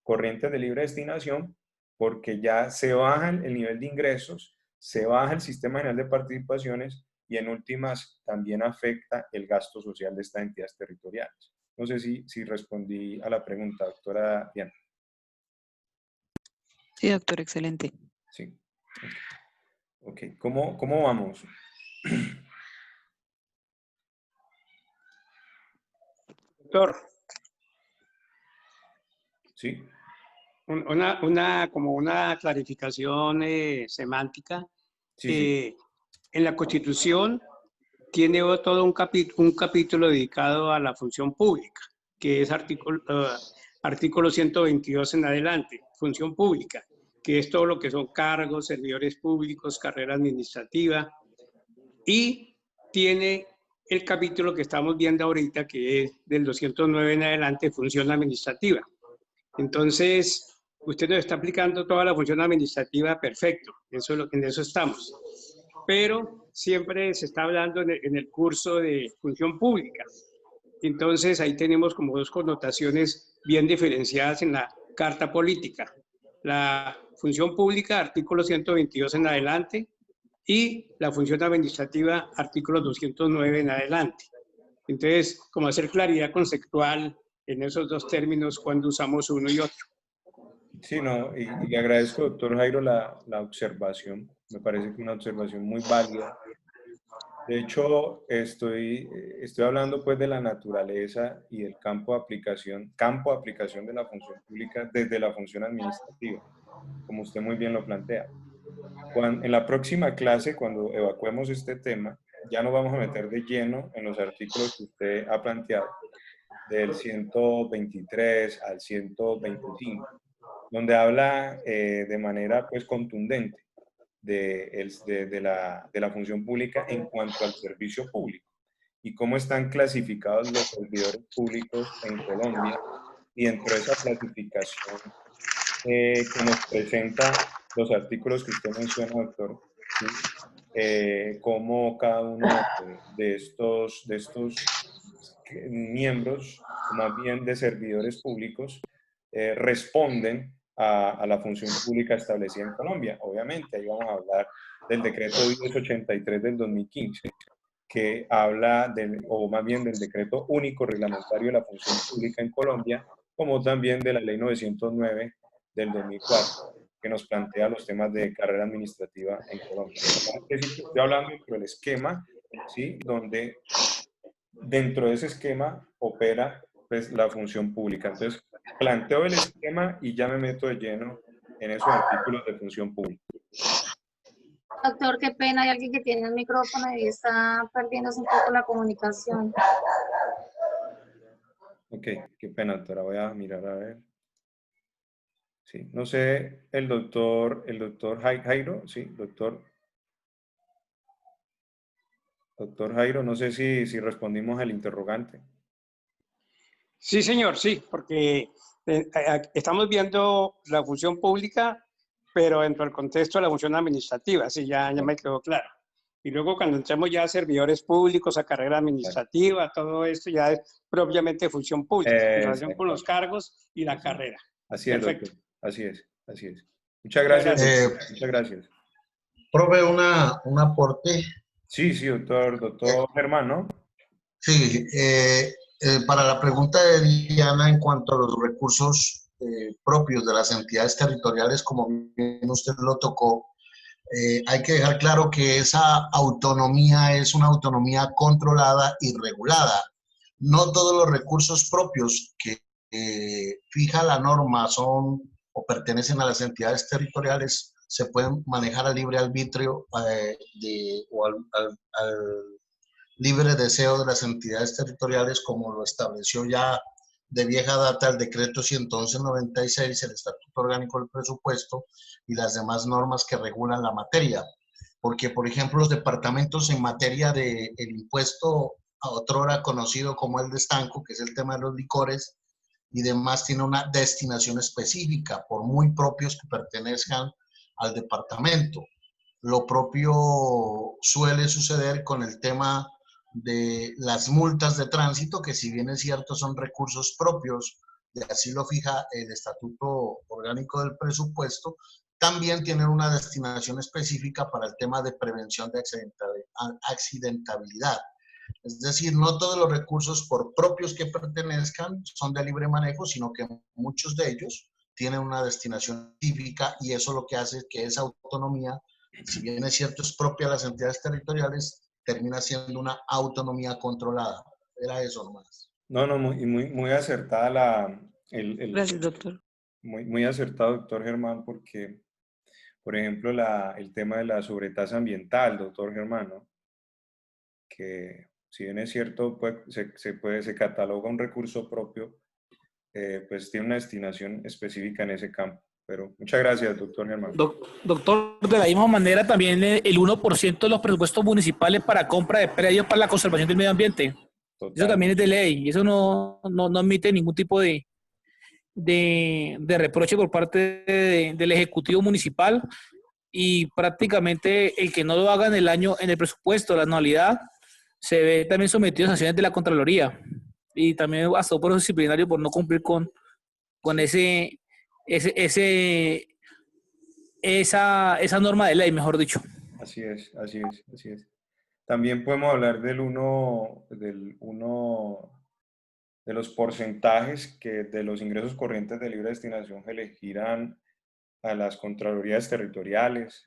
corrientes de libre destinación, porque ya se baja el nivel de ingresos, se baja el sistema general de participaciones y en últimas también afecta el gasto social de estas entidades territoriales. No sé si respondí a la pregunta, doctora Diana. Sí, doctor, excelente. Sí. Ok, ¿cómo vamos? Doctor, Sí. como una clarificación semántica. Sí. En la Constitución tiene todo un capítulo dedicado a la función pública, que es artículo 122 en adelante, función pública, que es todo lo que son cargos, servidores públicos, carrera administrativa, y tiene el capítulo que estamos viendo ahorita, que es del 209 en adelante, función administrativa. Entonces, usted nos está aplicando toda la función administrativa, perfecto, en eso estamos. Pero siempre se está hablando en el curso de función pública. Entonces, ahí tenemos como dos connotaciones bien diferenciadas en la Carta Política. La función pública, artículo 122 en adelante, y la función administrativa, artículo 209 en adelante. Entonces, como hacer claridad conceptual en esos dos términos cuando usamos uno y otro. Sí, no, y le agradezco, doctor Jairo, la observación. Me parece que una observación muy válida. De hecho, estoy hablando pues de la naturaleza y del campo de aplicación de la función pública desde la función administrativa, como usted muy bien lo plantea. En la próxima clase, cuando evacuemos este tema, ya nos vamos a meter de lleno en los artículos que usted ha planteado, del 123 al 125, donde habla de manera pues contundente de la función pública en cuanto al servicio público y cómo están clasificados los servidores públicos en Colombia, y dentro de esa clasificación que nos presenta los artículos que usted menciona, doctor, ¿sí? Cómo cada uno de estos miembros, o más bien de servidores públicos, responden a la función pública establecida en Colombia. Obviamente, ahí vamos a hablar del decreto 1083 del 2015, que habla o más bien del decreto único reglamentario de la función pública en Colombia, como también de la ley 909 del 2004, que nos plantea los temas de carrera administrativa en Colombia. Estoy hablando dentro del esquema, ¿sí?, donde dentro de ese esquema opera pues la función pública. Entonces, planteo el esquema y ya me meto de lleno en esos artículos de función pública. Doctor, qué pena, hay alguien que tiene el micrófono y está perdiéndose un poco la comunicación. Ok, qué pena, doctora. Voy a mirar a ver. Sí, no sé, el doctor Jairo, sí, doctor Jairo, no sé si respondimos al interrogante. Sí, señor, sí, porque estamos viendo la función pública, pero dentro del contexto de la función administrativa, sí, ya me quedó claro. Y luego cuando entremos ya a servidores públicos, a carrera administrativa, todo esto ya es propiamente función pública, en relación con los cargos y la carrera. Así es, perfecto. doctor. Así es. Muchas gracias. Muchas gracias. Profe, un aporte. Sí, doctor Germán, ¿no? Sí, para la pregunta de Diana en cuanto a los recursos propios de las entidades territoriales, como bien usted lo tocó, hay que dejar claro que esa autonomía es una autonomía controlada y regulada. No todos los recursos propios que fija la norma son o pertenecen a las entidades territoriales se pueden manejar al libre arbitrio o al libre deseo de las entidades territoriales, como lo estableció ya de vieja data el decreto 111/96, el Estatuto Orgánico del Presupuesto y las demás normas que regulan la materia. Porque, por ejemplo, los departamentos en materia del impuesto a otrora conocido como el de estanco, que es el tema de los licores y demás, tiene una destinación específica, por muy propios que pertenezcan al departamento. Lo propio suele suceder con el tema de las multas de tránsito, que si bien es cierto son recursos propios, y así lo fija el Estatuto Orgánico del Presupuesto, también tienen una destinación específica para el tema de prevención de accidentabilidad. Es decir, no todos los recursos por propios que pertenezcan son de libre manejo, sino que muchos de ellos tienen una destinación específica y eso lo que hace es que esa autonomía, si bien es cierto es propia de las entidades territoriales, termina siendo una autonomía controlada. Era eso nomás. No, no, muy acertada Gracias, doctor. muy acertado, doctor Germán, porque, por ejemplo, el tema de la sobretasa ambiental, doctor Germán, ¿no? Que si bien es cierto, pues, se cataloga un recurso propio, pues tiene una destinación específica en ese campo. Pero muchas gracias, doctor Germán. Doctor, de la misma manera también el 1% de los presupuestos municipales para compra de predios para la conservación del medio ambiente. Total. Eso también es de ley y eso no admite ningún tipo de reproche por parte del Ejecutivo Municipal, y prácticamente el que no lo haga en el presupuesto, la anualidad, se ve también sometido a sanciones de la Contraloría y también hasta un proceso disciplinario por no cumplir con esa norma de ley, mejor dicho. Así es. También podemos hablar de los porcentajes que de los ingresos corrientes de libre destinación que le giran a las contralorías territoriales,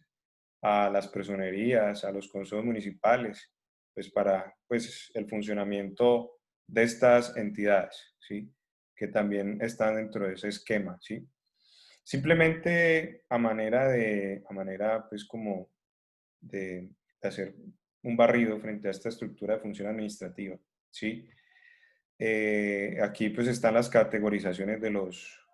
a las personerías, a los consejos municipales, pues para el funcionamiento de estas entidades, ¿sí? Que también están dentro de ese esquema, ¿sí? Simplemente a manera pues como de hacer un barrido frente a esta estructura de función administrativa, ¿sí? Aquí pues están las categorizaciones de los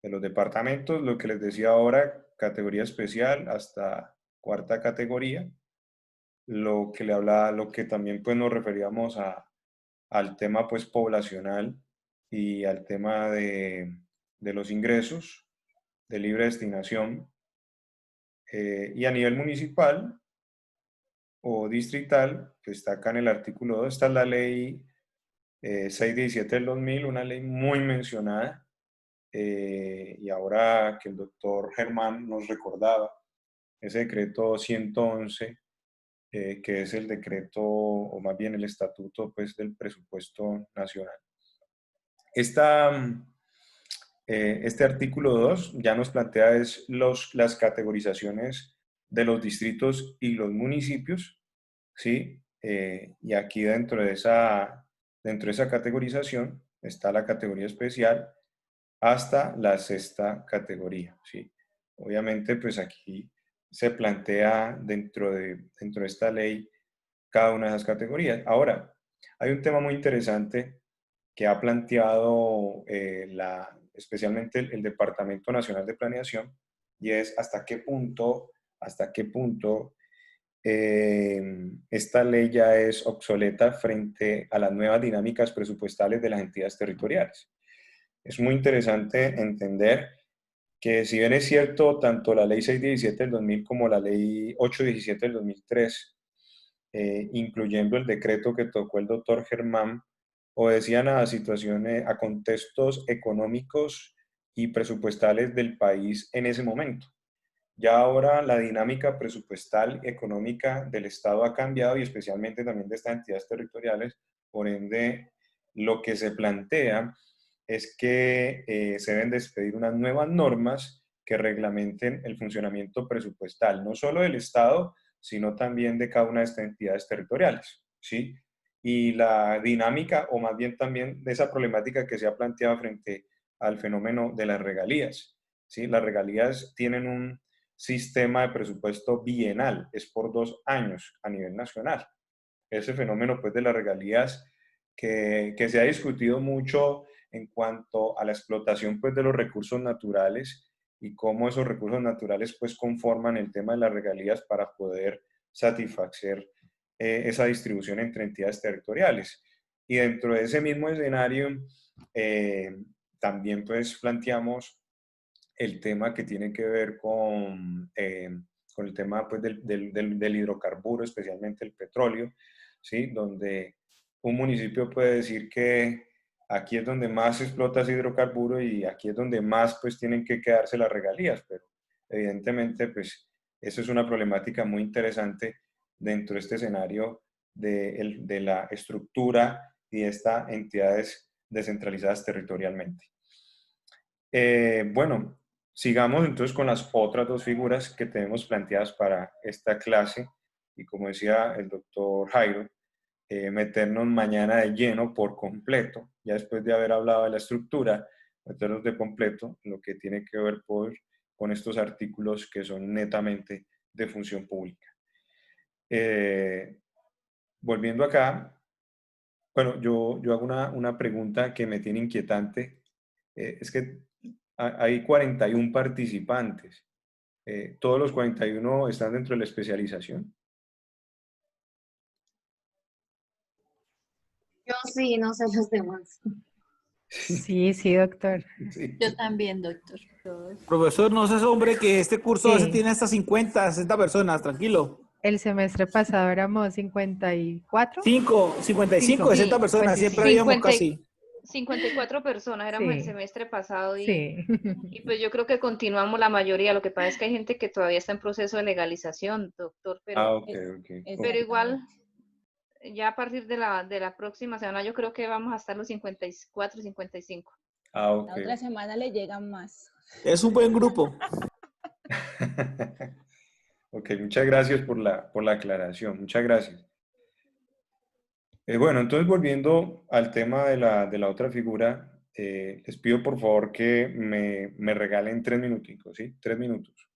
departamentos, lo que les decía ahora, categoría especial hasta cuarta categoría, lo que también pues nos referíamos al tema pues poblacional y al tema de los ingresos de libre destinación, y a nivel municipal o distrital, que está acá en el artículo 2, está la ley 617 del 2000, una ley muy mencionada, y ahora que el doctor Germán nos recordaba, ese decreto 111, que es el decreto, o más bien el estatuto pues, del presupuesto nacional. Este artículo 2 ya nos plantea las categorizaciones de los distritos y los municipios, ¿sí? Y aquí dentro de esa categorización está la categoría especial hasta la sexta categoría, ¿sí? Obviamente, pues aquí se plantea dentro de esta ley cada una de esas categorías. Ahora, hay un tema muy interesante que ha planteado especialmente el Departamento Nacional de Planeación, y es hasta qué punto esta ley ya es obsoleta frente a las nuevas dinámicas presupuestales de las entidades territoriales. Es muy interesante entender que, si bien es cierto, tanto la ley 617 del 2000 como la ley 817 del 2003, incluyendo el decreto que tocó el doctor Germán, obedecían a situaciones, a contextos económicos y presupuestales del país en ese momento. Ya ahora la dinámica presupuestal económica del Estado ha cambiado, y especialmente también de estas entidades territoriales. Por ende, lo que se plantea es que se deben despedir unas nuevas normas que reglamenten el funcionamiento presupuestal, no solo del Estado, sino también de cada una de estas entidades territoriales, ¿sí? Y la dinámica, o más bien también de esa problemática que se ha planteado frente al fenómeno de las regalías, ¿sí? Las regalías tienen un sistema de presupuesto bienal, es por 2 años a nivel nacional. Ese fenómeno pues de las regalías que se ha discutido mucho en cuanto a la explotación pues, de los recursos naturales y cómo esos recursos naturales pues, conforman el tema de las regalías para poder satisfacer esa distribución entre entidades territoriales. Y dentro de ese mismo escenario, también pues planteamos el tema que tiene que ver con el tema pues, del hidrocarburo, especialmente el petróleo, ¿sí? Donde un municipio puede decir que aquí es donde más se explota ese hidrocarburo y aquí es donde más pues tienen que quedarse las regalías, pero evidentemente pues eso es una problemática muy interesante dentro de este escenario de la estructura y de estas entidades descentralizadas territorialmente. Bueno, sigamos entonces con las otras dos figuras que tenemos planteadas para esta clase y como decía el doctor Jairo, meternos mañana de lleno por completo, ya después de haber hablado de la estructura, meternos de completo en lo que tiene que ver con estos artículos que son netamente de función pública. Volviendo acá, bueno, yo hago una pregunta que me tiene inquietante. Es que hay 41 participantes. ¿Todos los 41 están dentro de la especialización? Yo sí, no sé los demás. Sí, sí, doctor. Sí. Yo también, doctor. Profesor, no seas hombre que este curso a veces Sí. tiene hasta 50, 60 personas, tranquilo. El semestre pasado éramos 54. 55, 60 personas, siempre habíamos 55. 50 casi. 54 personas éramos el Sí, semestre pasado sí. y pues yo creo que continuamos la mayoría. Lo que pasa es que hay gente que todavía está en proceso de legalización, doctor, Ah, ok, ok. pero igual ya a partir de la próxima semana yo creo que vamos a estar los 54, 55. Ah, ok. La otra semana le llegan más. Es un buen grupo. Ok, muchas gracias por la aclaración. Muchas gracias. Bueno, entonces volviendo al tema de la otra figura, les pido por favor que me regalen 3 minuticos, ¿sí? 3 minutos.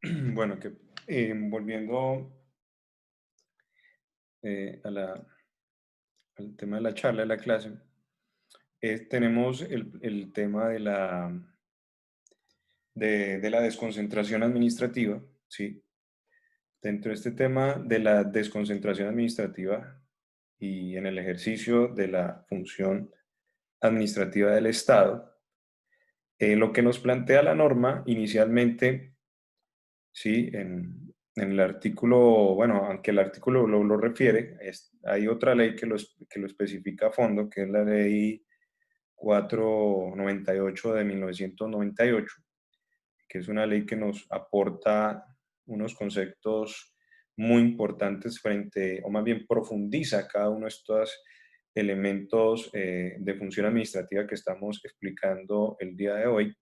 Bueno, volviendo al tema de la charla, de la clase, tenemos el tema de la desconcentración administrativa, ¿sí? Dentro de este tema de la desconcentración administrativa y en el ejercicio de la función administrativa del Estado, lo que nos plantea la norma inicialmente, ¿sí? En el artículo, bueno, aunque el artículo lo refiere, hay otra ley que lo especifica a fondo, que es la ley 498 de 1998, que es una ley que nos aporta unos conceptos muy importantes frente, o más bien profundiza cada uno de estos elementos de función administrativa que estamos explicando el día de hoy.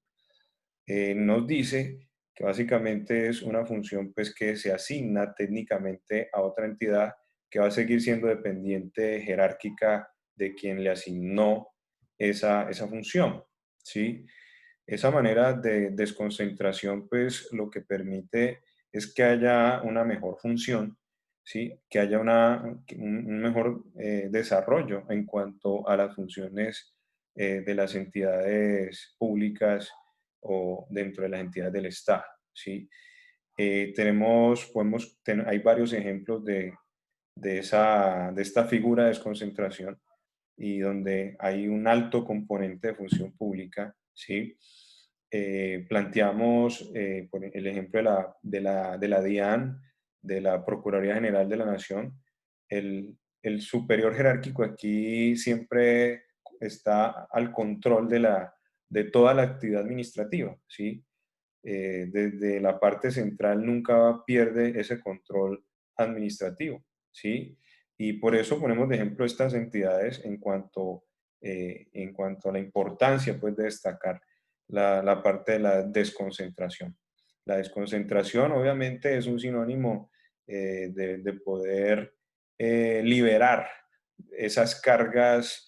Nos dice que básicamente es una función pues, que se asigna técnicamente a otra entidad que va a seguir siendo dependiente jerárquica de quien le asignó esa función, ¿sí? Esa manera de desconcentración, pues lo que permite es que haya una mejor función, ¿sí? Que haya un mejor desarrollo en cuanto a las funciones de las entidades públicas o dentro de las entidades del Estado, ¿sí? Hay varios ejemplos de esta figura de desconcentración y donde hay un alto componente de función pública, ¿sí? Planteamos por el ejemplo de la DIAN, de la Procuraduría General de la Nación. El superior jerárquico aquí siempre está al control de toda la actividad administrativa, ¿sí? Desde la parte central nunca pierde ese control administrativo, ¿sí? Y por eso ponemos de ejemplo estas entidades en cuanto a la importancia pues, de destacar la parte de la desconcentración. La desconcentración obviamente es un sinónimo de poder liberar esas cargas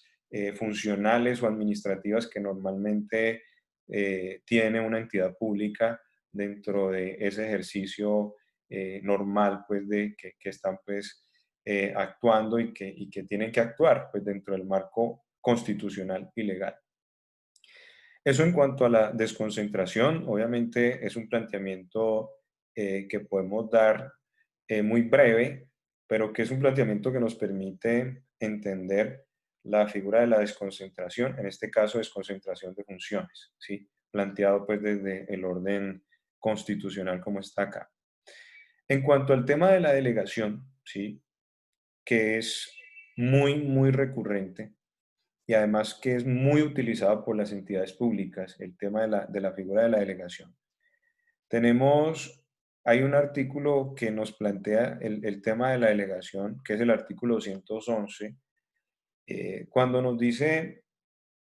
funcionales o administrativas que normalmente tiene una entidad pública dentro de ese ejercicio normal pues, que están pues, actuando y que tienen que actuar pues, dentro del marco constitucional y legal. Eso en cuanto a la desconcentración, obviamente es un planteamiento que podemos dar muy breve, pero que es un planteamiento que nos permite entender la figura de la desconcentración, en este caso desconcentración de funciones, ¿sí? Planteado pues desde el orden constitucional como está acá. En cuanto al tema de la delegación, ¿sí? Que es muy, muy recurrente, y además que es muy utilizado por las entidades públicas, el tema de la figura de la delegación. Hay un artículo que nos plantea el tema de la delegación, que es el artículo 211, cuando nos dice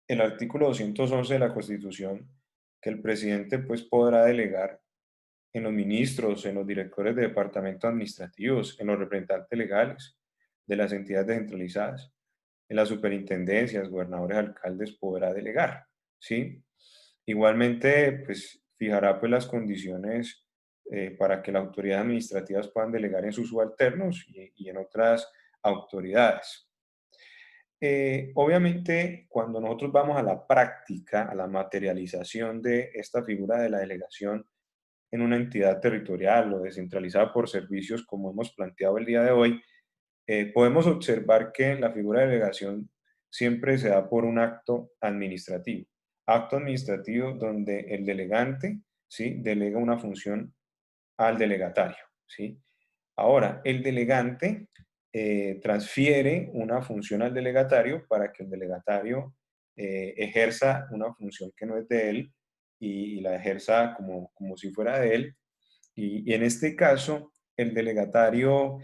el artículo 211 de la Constitución que el presidente pues podrá delegar en los ministros, en los directores de departamentos administrativos, en los representantes legales de las entidades descentralizadas, en las superintendencias, gobernadores, alcaldes, podrá delegar, ¿sí? Igualmente, pues, fijará pues las condiciones para que las autoridades administrativas puedan delegar en sus subalternos y en otras autoridades. Obviamente, cuando nosotros vamos a la práctica, a la materialización de esta figura de la delegación en una entidad territorial o descentralizada por servicios, como hemos planteado el día de hoy, podemos observar que la figura de delegación siempre se da por un acto administrativo. Acto administrativo donde el delegante, ¿sí? Delega una función al delegatario, ¿sí? Ahora, el delegante transfiere una función al delegatario para que el delegatario ejerza una función que no es de él y la ejerza como si fuera de él. Y en este caso, el delegatario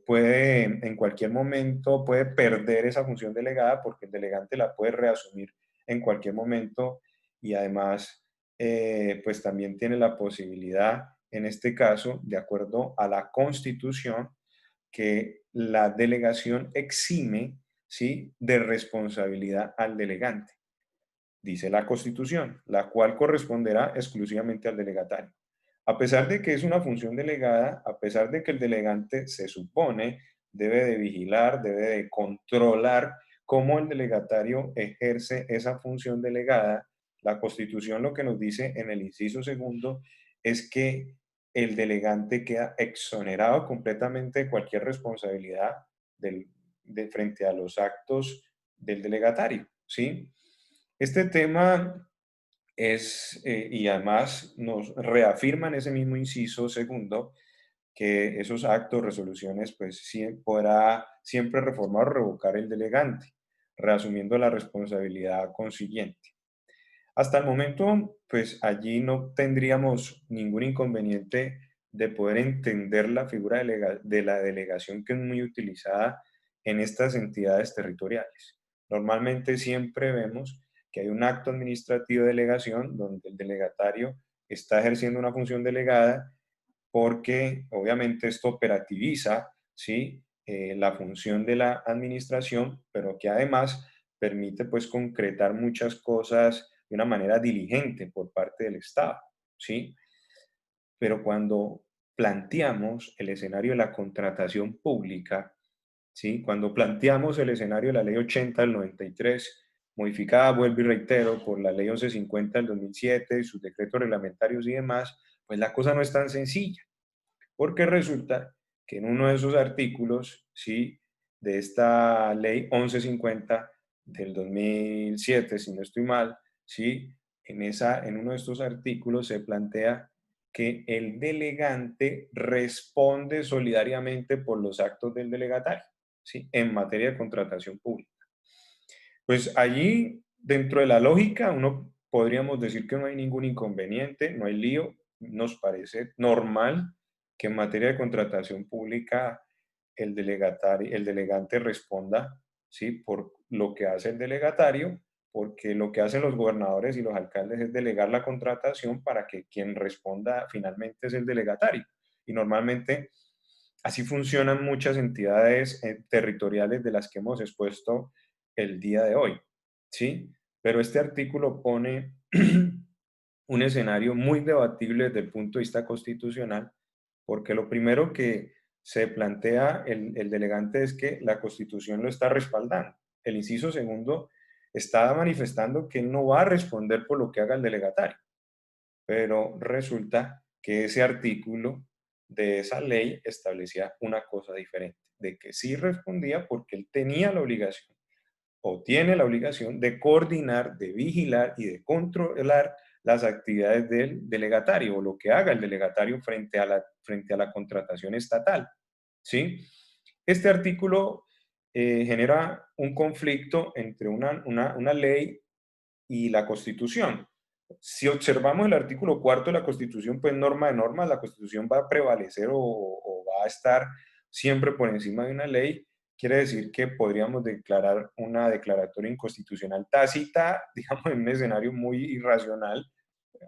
puede en cualquier momento puede perder esa función delegada porque el delegante la puede reasumir en cualquier momento y además pues también tiene la posibilidad, en este caso, de acuerdo a la Constitución, que la delegación exime, ¿sí? De responsabilidad al delegante. dice la Constitución, la cual corresponderá exclusivamente al delegatario. A pesar de que es una función delegada, a pesar de que el delegante se supone debe de vigilar, debe de controlar cómo el delegatario ejerce esa función delegada, la Constitución lo que nos dice en el inciso segundo es que el delegante queda exonerado completamente de cualquier responsabilidad frente a los actos del delegatario, ¿sí? Este tema es, y además nos reafirma en ese mismo inciso segundo, que esos actos, resoluciones, pues podrá siempre reformar o revocar el delegante, reasumiendo la responsabilidad consiguiente. Hasta el momento, pues allí no tendríamos ningún inconveniente de poder entender la figura de la delegación, que es muy utilizada en estas entidades territoriales. Normalmente siempre vemos que hay un acto administrativo de delegación donde el delegatario está ejerciendo una función delegada porque obviamente esto operativiza, ¿sí? La función de la administración, pero que además permite pues concretar muchas cosas de una manera diligente por parte del Estado, ¿sí? Pero cuando planteamos el escenario de la contratación pública, ¿sí? Cuando planteamos el escenario de la Ley 80 del 93, modificada, vuelvo y reitero, por la Ley 1150 del 2007, sus decretos reglamentarios y demás, pues la cosa no es tan sencilla, porque resulta que en uno de esos artículos, ¿sí? De esta Ley 1150 del 2007, si no estoy mal, ¿sí? En uno de estos artículos se plantea que el delegante responde solidariamente por los actos del delegatario, ¿sí? En materia de contratación pública. Pues allí, dentro de la lógica, podríamos decir que no hay ningún inconveniente, no hay lío, nos parece normal que en materia de contratación pública el delegante responda, ¿sí? Por lo que hace el delegatario, porque lo que hacen los gobernadores y los alcaldes es delegar la contratación para que quien responda finalmente es el delegatario. Y normalmente así funcionan muchas entidades territoriales de las que hemos expuesto el día de hoy, ¿sí? Pero este artículo pone un escenario muy debatible desde el punto de vista constitucional, porque lo primero que se plantea el delegante es que la Constitución lo está respaldando. El inciso segundo está manifestando que él no va a responder por lo que haga el delegatario, pero resulta que ese artículo de esa ley establecía una cosa diferente, de que sí respondía porque él tenía la obligación o tiene la obligación de coordinar, de vigilar y de controlar las actividades del delegatario o lo que haga el delegatario frente a la contratación estatal, ¿sí? Este artículo genera un conflicto entre una ley y la Constitución. Si observamos el artículo 4 de la Constitución, pues norma de normas, la Constitución va a prevalecer o va a estar siempre por encima de una ley. Quiere decir que podríamos declarar una declaratoria inconstitucional tácita, digamos, en un escenario muy irracional,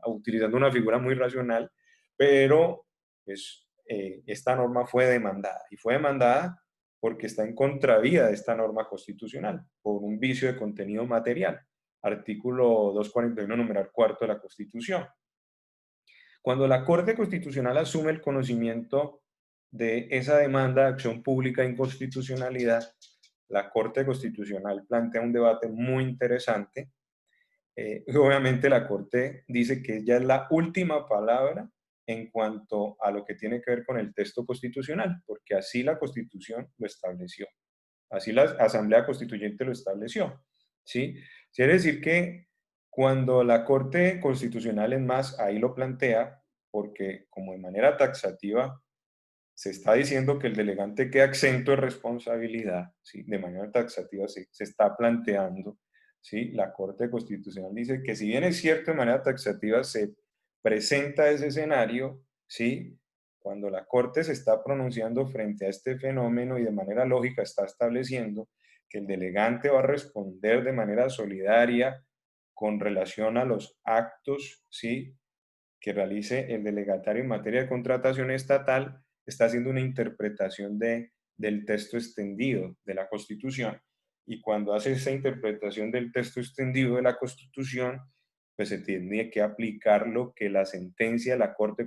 utilizando una figura muy racional, pero pues, esta norma fue demandada, y fue demandada porque está en contravía de esta norma constitucional, por un vicio de contenido material. Artículo 241, numeral cuarto de la Constitución. Cuando la Corte Constitucional asume el conocimiento de esa demanda de acción pública de inconstitucionalidad, la Corte Constitucional plantea un debate muy interesante. Obviamente la Corte dice que ella es la última palabra en cuanto a lo que tiene que ver con el texto constitucional, porque así la Constitución lo estableció, así la Asamblea Constituyente lo estableció, ¿sí? Quiere decir que cuando la Corte Constitucional, es más, ahí lo plantea, porque como de manera taxativa se está diciendo que el delegante queda exento de responsabilidad, ¿sí? De manera taxativa se está planteando, ¿sí? La Corte Constitucional dice que si bien es cierto de manera taxativa se presenta ese escenario, ¿sí? Cuando la Corte se está pronunciando frente a este fenómeno y de manera lógica está estableciendo que el delegante va a responder de manera solidaria con relación a los actos, ¿sí? Que realice el delegatario en materia de contratación estatal, está haciendo una interpretación del texto extendido de la Constitución. y cuando hace esa interpretación del texto extendido de la Constitución, pues se tiene que aplicar lo que la sentencia de la Corte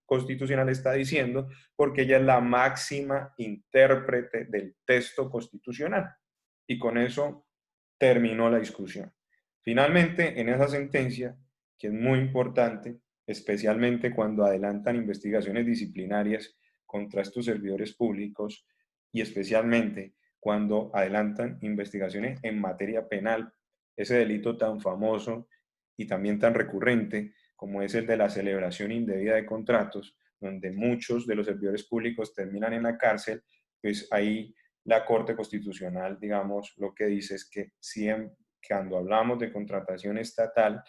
Constitucional está diciendo, porque ella es la máxima intérprete del texto constitucional. Y con eso terminó la discusión. Finalmente, en esa sentencia, que es muy importante, especialmente cuando adelantan investigaciones disciplinarias contra estos servidores públicos y especialmente cuando adelantan investigaciones en materia penal, ese delito tan famoso y también tan recurrente como es el de la celebración indebida de contratos, donde muchos de los servidores públicos terminan en la cárcel, pues ahí la Corte Constitucional, digamos, lo que dice es que siempre, cuando hablamos de contratación estatal,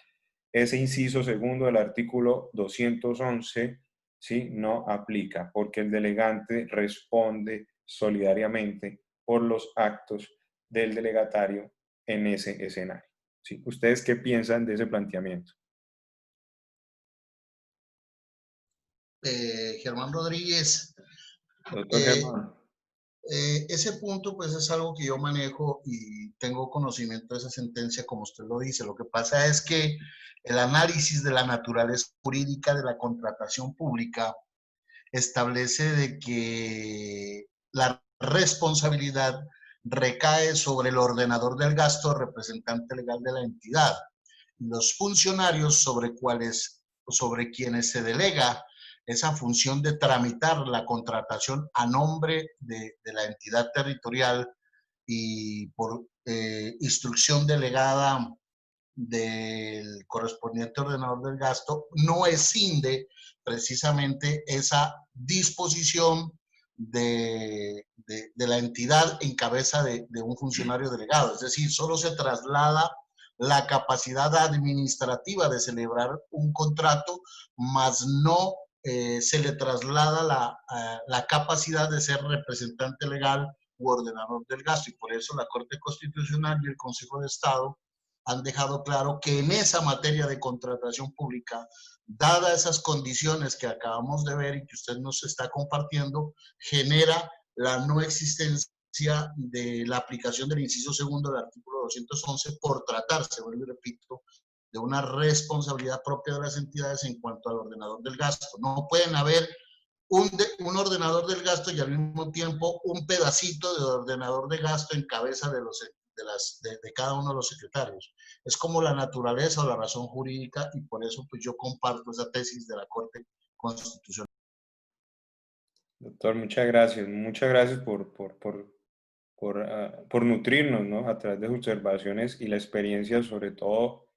ese inciso segundo del artículo 211, ¿sí?, no aplica, porque el delegante responde solidariamente por los actos del delegatario en ese escenario. ¿Sí? ¿Ustedes qué piensan de ese planteamiento? Germán Rodríguez, Doctor Germán. ese punto pues es algo que yo manejo y tengo conocimiento de esa sentencia como usted lo dice. Lo que pasa es que el análisis de la naturaleza jurídica de la contratación pública establece de que la responsabilidad recae sobre el ordenador del gasto, representante legal de la entidad, y los funcionarios sobre quienes se delega esa función de tramitar la contratación a nombre de la entidad territorial y por instrucción delegada del correspondiente ordenador del gasto, no escinde precisamente esa disposición de la entidad en cabeza de un funcionario delegado. Es decir, solo se traslada la capacidad administrativa de celebrar un contrato, más no se le traslada la capacidad de ser representante legal u ordenador del gasto. Y por eso la Corte Constitucional y el Consejo de Estado han dejado claro que en esa materia de contratación pública, dadas esas condiciones que acabamos de ver y que usted nos está compartiendo, genera la no existencia de la aplicación del inciso segundo del artículo 211 por tratarse, vuelvo y repito, de una responsabilidad propia de las entidades en cuanto al ordenador del gasto. No pueden haber un ordenador del gasto y al mismo tiempo un pedacito de ordenador de gasto en cabeza de cada uno de los secretarios. Es como la naturaleza o la razón jurídica, y por eso pues yo comparto esa tesis de la Corte Constitucional. Doctor, muchas gracias. Muchas gracias por nutrirnos, ¿no?, a través de sus observaciones y la experiencia, sobre todo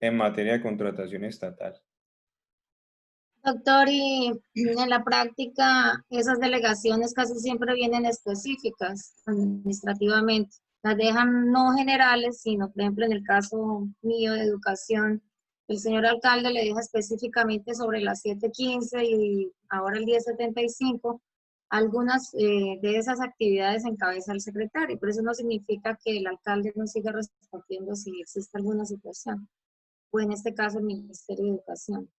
en materia de contratación estatal. Doctor, y en la práctica esas delegaciones casi siempre vienen específicas administrativamente. Las dejan no generales, sino, por ejemplo, en el caso mío de educación, el señor alcalde le deja específicamente sobre las 7:15 y ahora el 10:75. Algunas de esas actividades encabeza el secretario, pero eso no significa que el alcalde no siga respondiendo si existe alguna situación, o en este caso el Ministerio de Educación.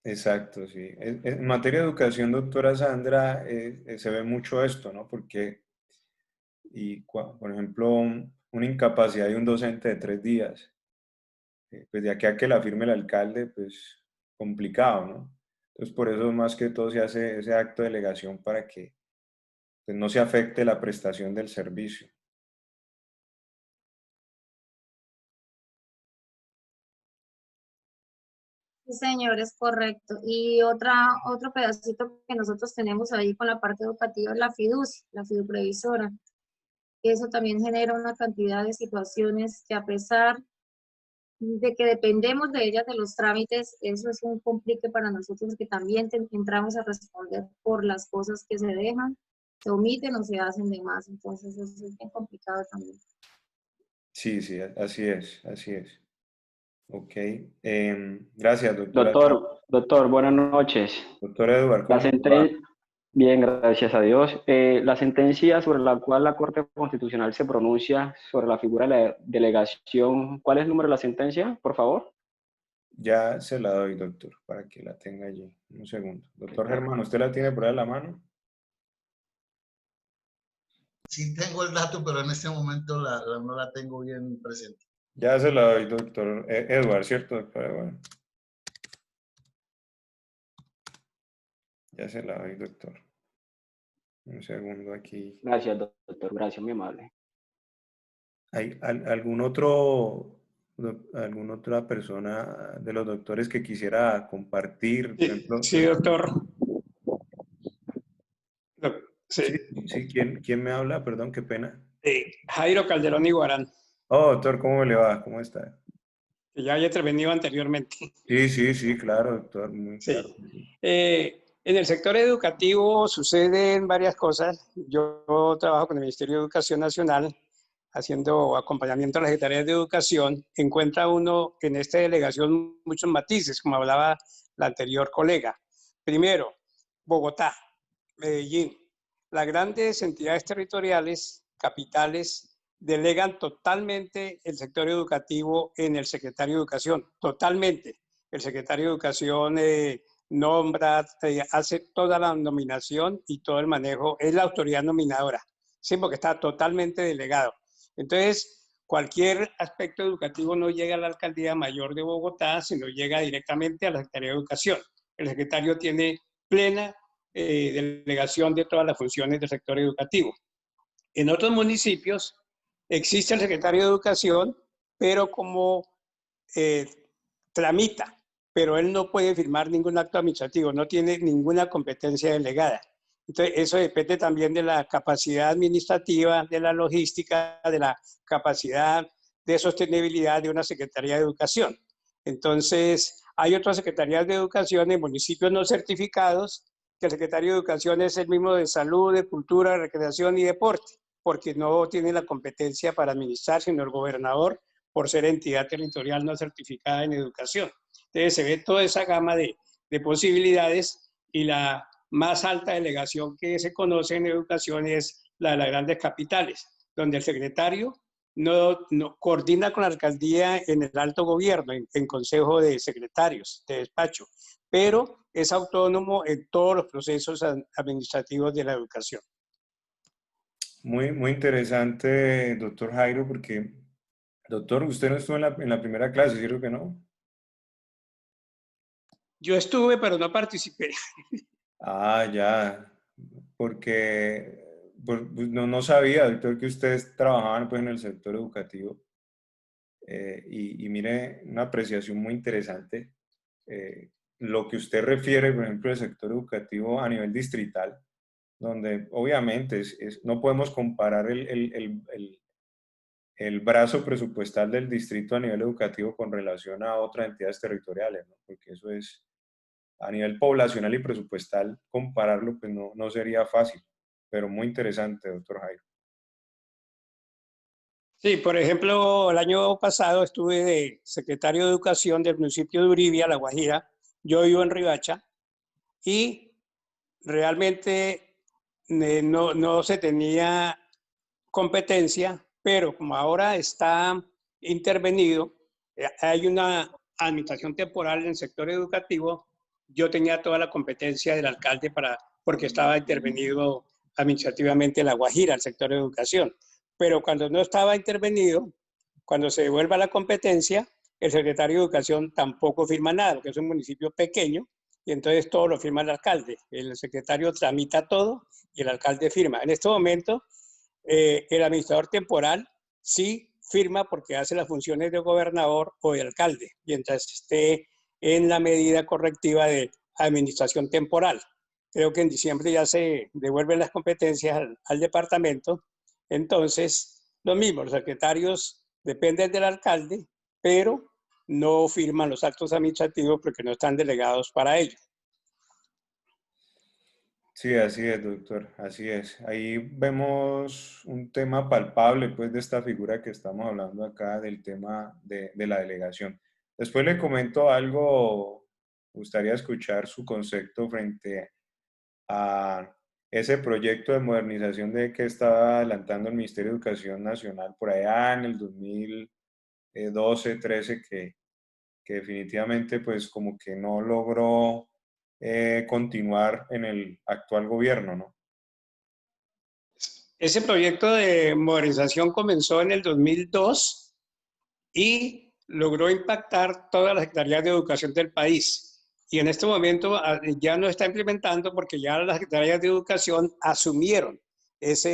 Exacto, sí. En materia de educación, doctora Sandra, se ve mucho esto, ¿no? Porque, por ejemplo, una incapacidad de un docente de 3 días, pues de aquí a que la firme el alcalde, pues complicado, ¿no? Entonces, por eso más que todo se hace ese acto de delegación para que pues, no se afecte la prestación del servicio. Sí, señor, es correcto. Y otro pedacito que nosotros tenemos ahí con la parte educativa es la fiducia, la fiduprevisora. Eso también genera una cantidad de situaciones que, a pesar de que dependemos de ellas, de los trámites, eso es un complique para nosotros, que también entramos a responder por las cosas que se dejan, se omiten o se hacen de más. Entonces eso es bien complicado también. Sí, sí, así es, así es. Ok. Gracias, doctora. Doctor, buenas noches. Doctor Eduardo, ¿cómo va? Bien, gracias a Dios. La sentencia sobre la cual la Corte Constitucional se pronuncia sobre la figura de la delegación, ¿cuál es el número de la sentencia, por favor? Ya se la doy, doctor, para que la tenga allí. Un segundo. Doctor Germán, ¿usted la tiene por ahí a la mano? Sí tengo el dato, pero en este momento no la tengo bien presente. Ya se la doy, doctor Edward, ¿cierto, doctor Edward? Ya se la doy, doctor. Un segundo aquí. Gracias, doctor. Gracias, muy amable. ¿Hay alguna otra persona de los doctores que quisiera compartir? Por ejemplo, Sí, doctor. Sí. Sí, ¿quién me habla? Perdón, qué pena. Jairo Calderón Iguarán, Oh, doctor, ¿cómo le va? ¿Cómo está? que ya había intervenido anteriormente. Sí, claro, doctor, muy claro. Sí. En el sector educativo suceden varias cosas. Yo trabajo con el Ministerio de Educación Nacional haciendo acompañamiento a las secretarías de educación. Encuentra uno en esta delegación muchos matices, como hablaba la anterior colega. Primero, Bogotá, Medellín. Las grandes entidades territoriales, capitales, delegan totalmente el sector educativo en el secretario de Educación, totalmente. El secretario de Educación nombra, hace toda la nominación y todo el manejo, es la autoridad nominadora, sí, porque está totalmente delegado. Entonces, cualquier aspecto educativo no llega a la Alcaldía Mayor de Bogotá, sino llega directamente a la Secretaría de Educación. El secretario tiene plena delegación de todas las funciones del sector educativo. En otros municipios existe el secretario de Educación, pero como tramita, pero él no puede firmar ningún acto administrativo, no tiene ninguna competencia delegada. Entonces, eso depende también de la capacidad administrativa, de la logística, de la capacidad de sostenibilidad de una Secretaría de Educación. Entonces, hay otras secretarías de educación en municipios no certificados, que el secretario de Educación es el mismo de Salud, de Cultura, Recreación y Deporte, porque no tiene la competencia para administrar, sino el gobernador, por ser entidad territorial no certificada en educación. Entonces, se ve toda esa gama de posibilidades y la más alta delegación que se conoce en educación es la de las grandes capitales, donde el secretario no coordina con la alcaldía en el alto gobierno, en consejo de secretarios de despacho, pero es autónomo en todos los procesos administrativos de la educación. Muy interesante, doctor Jairo, porque, doctor, usted no estuvo en la primera clase, ¿cierto que no? Yo estuve, pero no participé. Ah, ya, porque pues, no sabía, doctor, que ustedes trabajaban pues, en el sector educativo. Y mire, una apreciación muy interesante. Lo que usted refiere, por ejemplo, al sector educativo a nivel distrital, donde obviamente no podemos comparar el brazo presupuestal del distrito a nivel educativo con relación a otras entidades territoriales, ¿no? Porque eso es, a nivel poblacional y presupuestal, compararlo pues no sería fácil, pero muy interesante, doctor Jairo. Sí, por ejemplo, el año pasado estuve de secretario de Educación del municipio de Uribia, La Guajira. Yo vivo en Riohacha y realmente no se tenía competencia, pero como ahora está intervenido, hay una administración temporal en el sector educativo, yo tenía toda la competencia del alcalde porque estaba intervenido administrativamente La Guajira, el sector de educación. Pero cuando no estaba intervenido, cuando se devuelva la competencia, el secretario de Educación tampoco firma nada, porque es un municipio pequeño, y entonces todo lo firma el alcalde. El secretario tramita todo y el alcalde firma. En este momento, el administrador temporal sí firma porque hace las funciones de gobernador o de alcalde, mientras esté en la medida correctiva de administración temporal. Creo que en diciembre ya se devuelven las competencias al departamento. Entonces, lo mismo, los secretarios dependen del alcalde, pero no firman los actos administrativos porque no están delegados para ello. Sí, así es, doctor, así es. Ahí vemos un tema palpable, pues, de esta figura que estamos hablando acá, del tema de la delegación. Después le comento algo, me gustaría escuchar su concepto frente a ese proyecto de modernización de que estaba adelantando el Ministerio de Educación Nacional por allá en el 2012, 13, que definitivamente, pues, como que no logró continuar en el actual gobierno, ¿no? Ese proyecto de modernización comenzó en el 2002 y logró impactar todas las secretarías de educación del país. Y en este momento ya no está implementando porque ya las secretarías de educación asumieron esa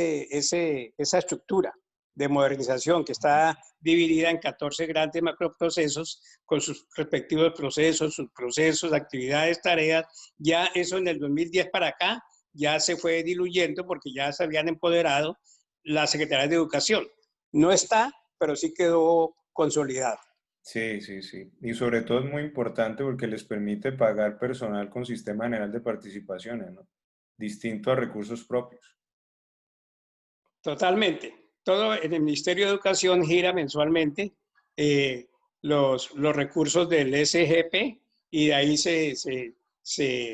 estructura de modernización que está dividida en 14 grandes macroprocesos con sus respectivos procesos, subprocesos, actividades, tareas. Ya eso en el 2010 para acá ya se fue diluyendo porque ya se habían empoderado las secretarías de educación. No está, pero sí quedó consolidado. Sí, sí, sí. Y sobre todo es muy importante porque les permite pagar personal con sistema general de participaciones, ¿no? Distinto a recursos propios. Totalmente. Todo en el Ministerio de Educación gira mensualmente los recursos del SGP y de ahí se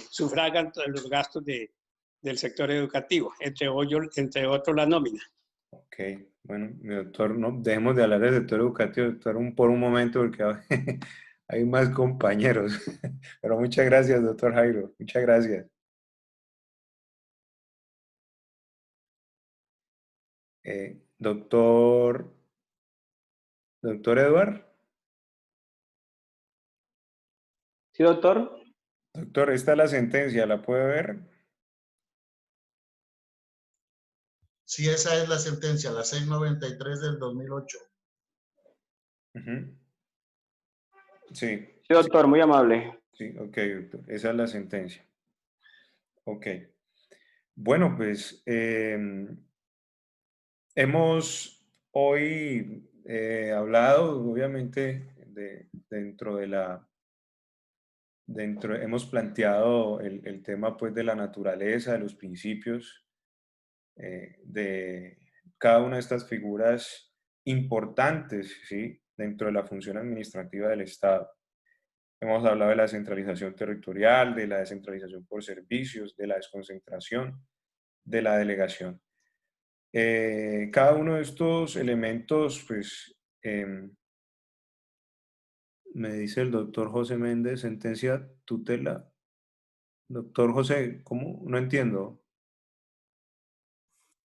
sufragan todos los gastos del sector educativo, entre otros la nómina. Ok, bueno, mi doctor, no dejemos de hablar del sector educativo, doctor, por un momento, porque hay más compañeros. Pero muchas gracias, doctor Jairo, muchas gracias. Doctor Eduard. Sí, doctor. Doctor, esta es la sentencia, ¿la puede ver? Sí, esa es la sentencia, la 693 del 2008. Sí. Sí, doctor, muy amable. Sí, ok, doctor. Esa es la sentencia. Ok. Bueno, pues hemos hoy hablado, obviamente, hemos planteado el tema pues de la naturaleza, de los principios, de cada una de estas figuras importantes, ¿sí? Dentro de la función administrativa del Estado. Hemos hablado de la descentralización territorial, de la descentralización por servicios, de la desconcentración, de la delegación. Cada uno de estos elementos, pues, me dice el doctor José Méndez, sentencia tutela. Doctor José, ¿cómo? No entiendo.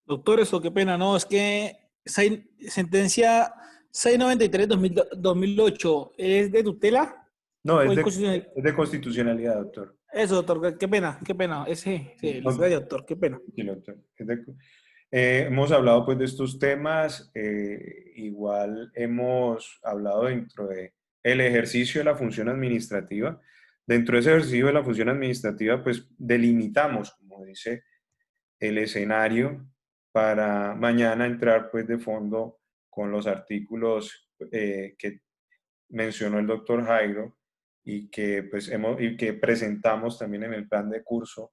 Doctor, eso qué pena, no, es que sentencia 693-2008 ¿es de tutela? No, ¿O es de constitucionalidad, doctor. Eso, doctor, qué pena, qué pena. Sí, doctor, qué pena. Sí, doctor. Hemos hablado pues de estos temas, igual hemos hablado dentro de el ejercicio de la función administrativa. Dentro de ese ejercicio de la función administrativa, pues delimitamos, como dice, el escenario para mañana entrar pues de fondo con los artículos que mencionó el doctor Jairo y que, pues, y que presentamos también en el plan de curso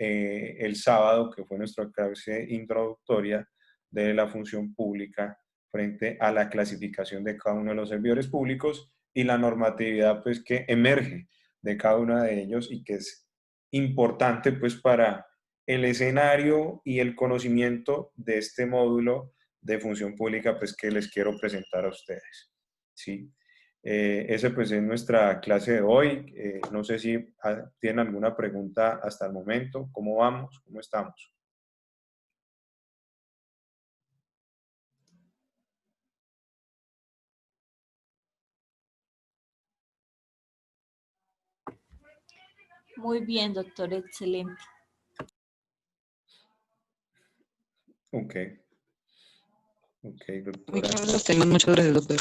el sábado, que fue nuestra clase introductoria de la función pública frente a la clasificación de cada uno de los servidores públicos y la normatividad pues, que emerge de cada uno de ellos y que es importante pues, para el escenario y el conocimiento de este módulo de función pública pues, que les quiero presentar a ustedes. ¿Sí? Esa pues es nuestra clase de hoy. No sé si tienen alguna pregunta hasta el momento. ¿Cómo vamos? ¿Cómo estamos? Muy bien, doctor, excelente. Ok. Ok, doctora. Muy claros los temas, muchas gracias, doctor.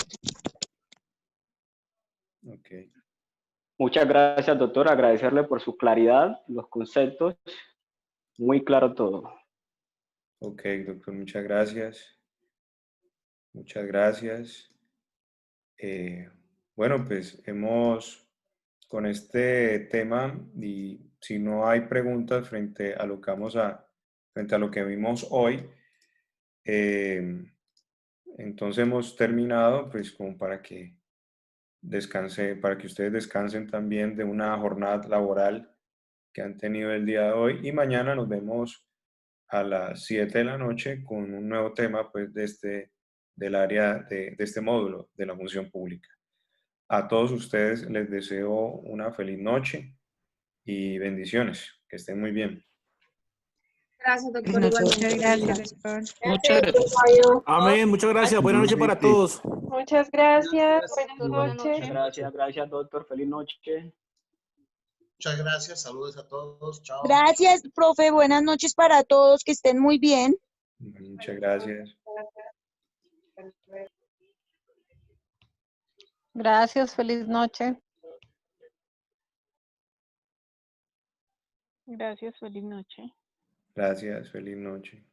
Ok. Muchas gracias, doctor. Agradecerle por su claridad, los conceptos. Muy claro todo. Ok, doctor, muchas gracias. Muchas gracias. Bueno, pues con este tema, y si no hay preguntas frente a lo que frente a lo que vimos hoy, entonces hemos terminado, pues como para que para que ustedes descansen también de una jornada laboral que han tenido el día de hoy, y mañana nos vemos a las 7 de la noche con un nuevo tema pues del área de este módulo de la función pública. A todos ustedes les deseo una feliz noche y bendiciones. Que estén muy bien. gracias, doctor. Muchas igualmente. Gracias, doctor. Muchas gracias. Amén, muchas gracias. Buenas noches para todos. Muchas gracias. Doctor, Buenas buenas noches. noches. Gracias, gracias, doctor. Feliz noche. Muchas gracias, saludos a todos, chao. Gracias, profe. Buenas noches para todos. Que estén muy bien. Muchas gracias. Gracias, feliz noche. Gracias, feliz noche. Gracias, feliz noche.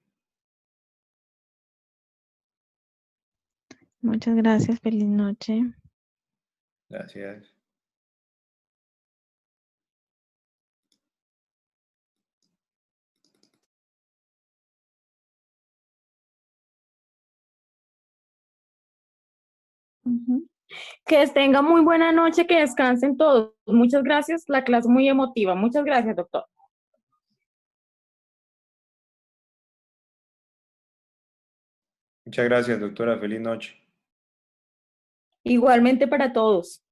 Muchas gracias, feliz noche. Gracias. Que tengan muy buena noche, que descansen todos. Muchas gracias, la clase muy emotiva. Muchas gracias, doctor. Muchas gracias, doctora. Feliz noche. Igualmente para todos.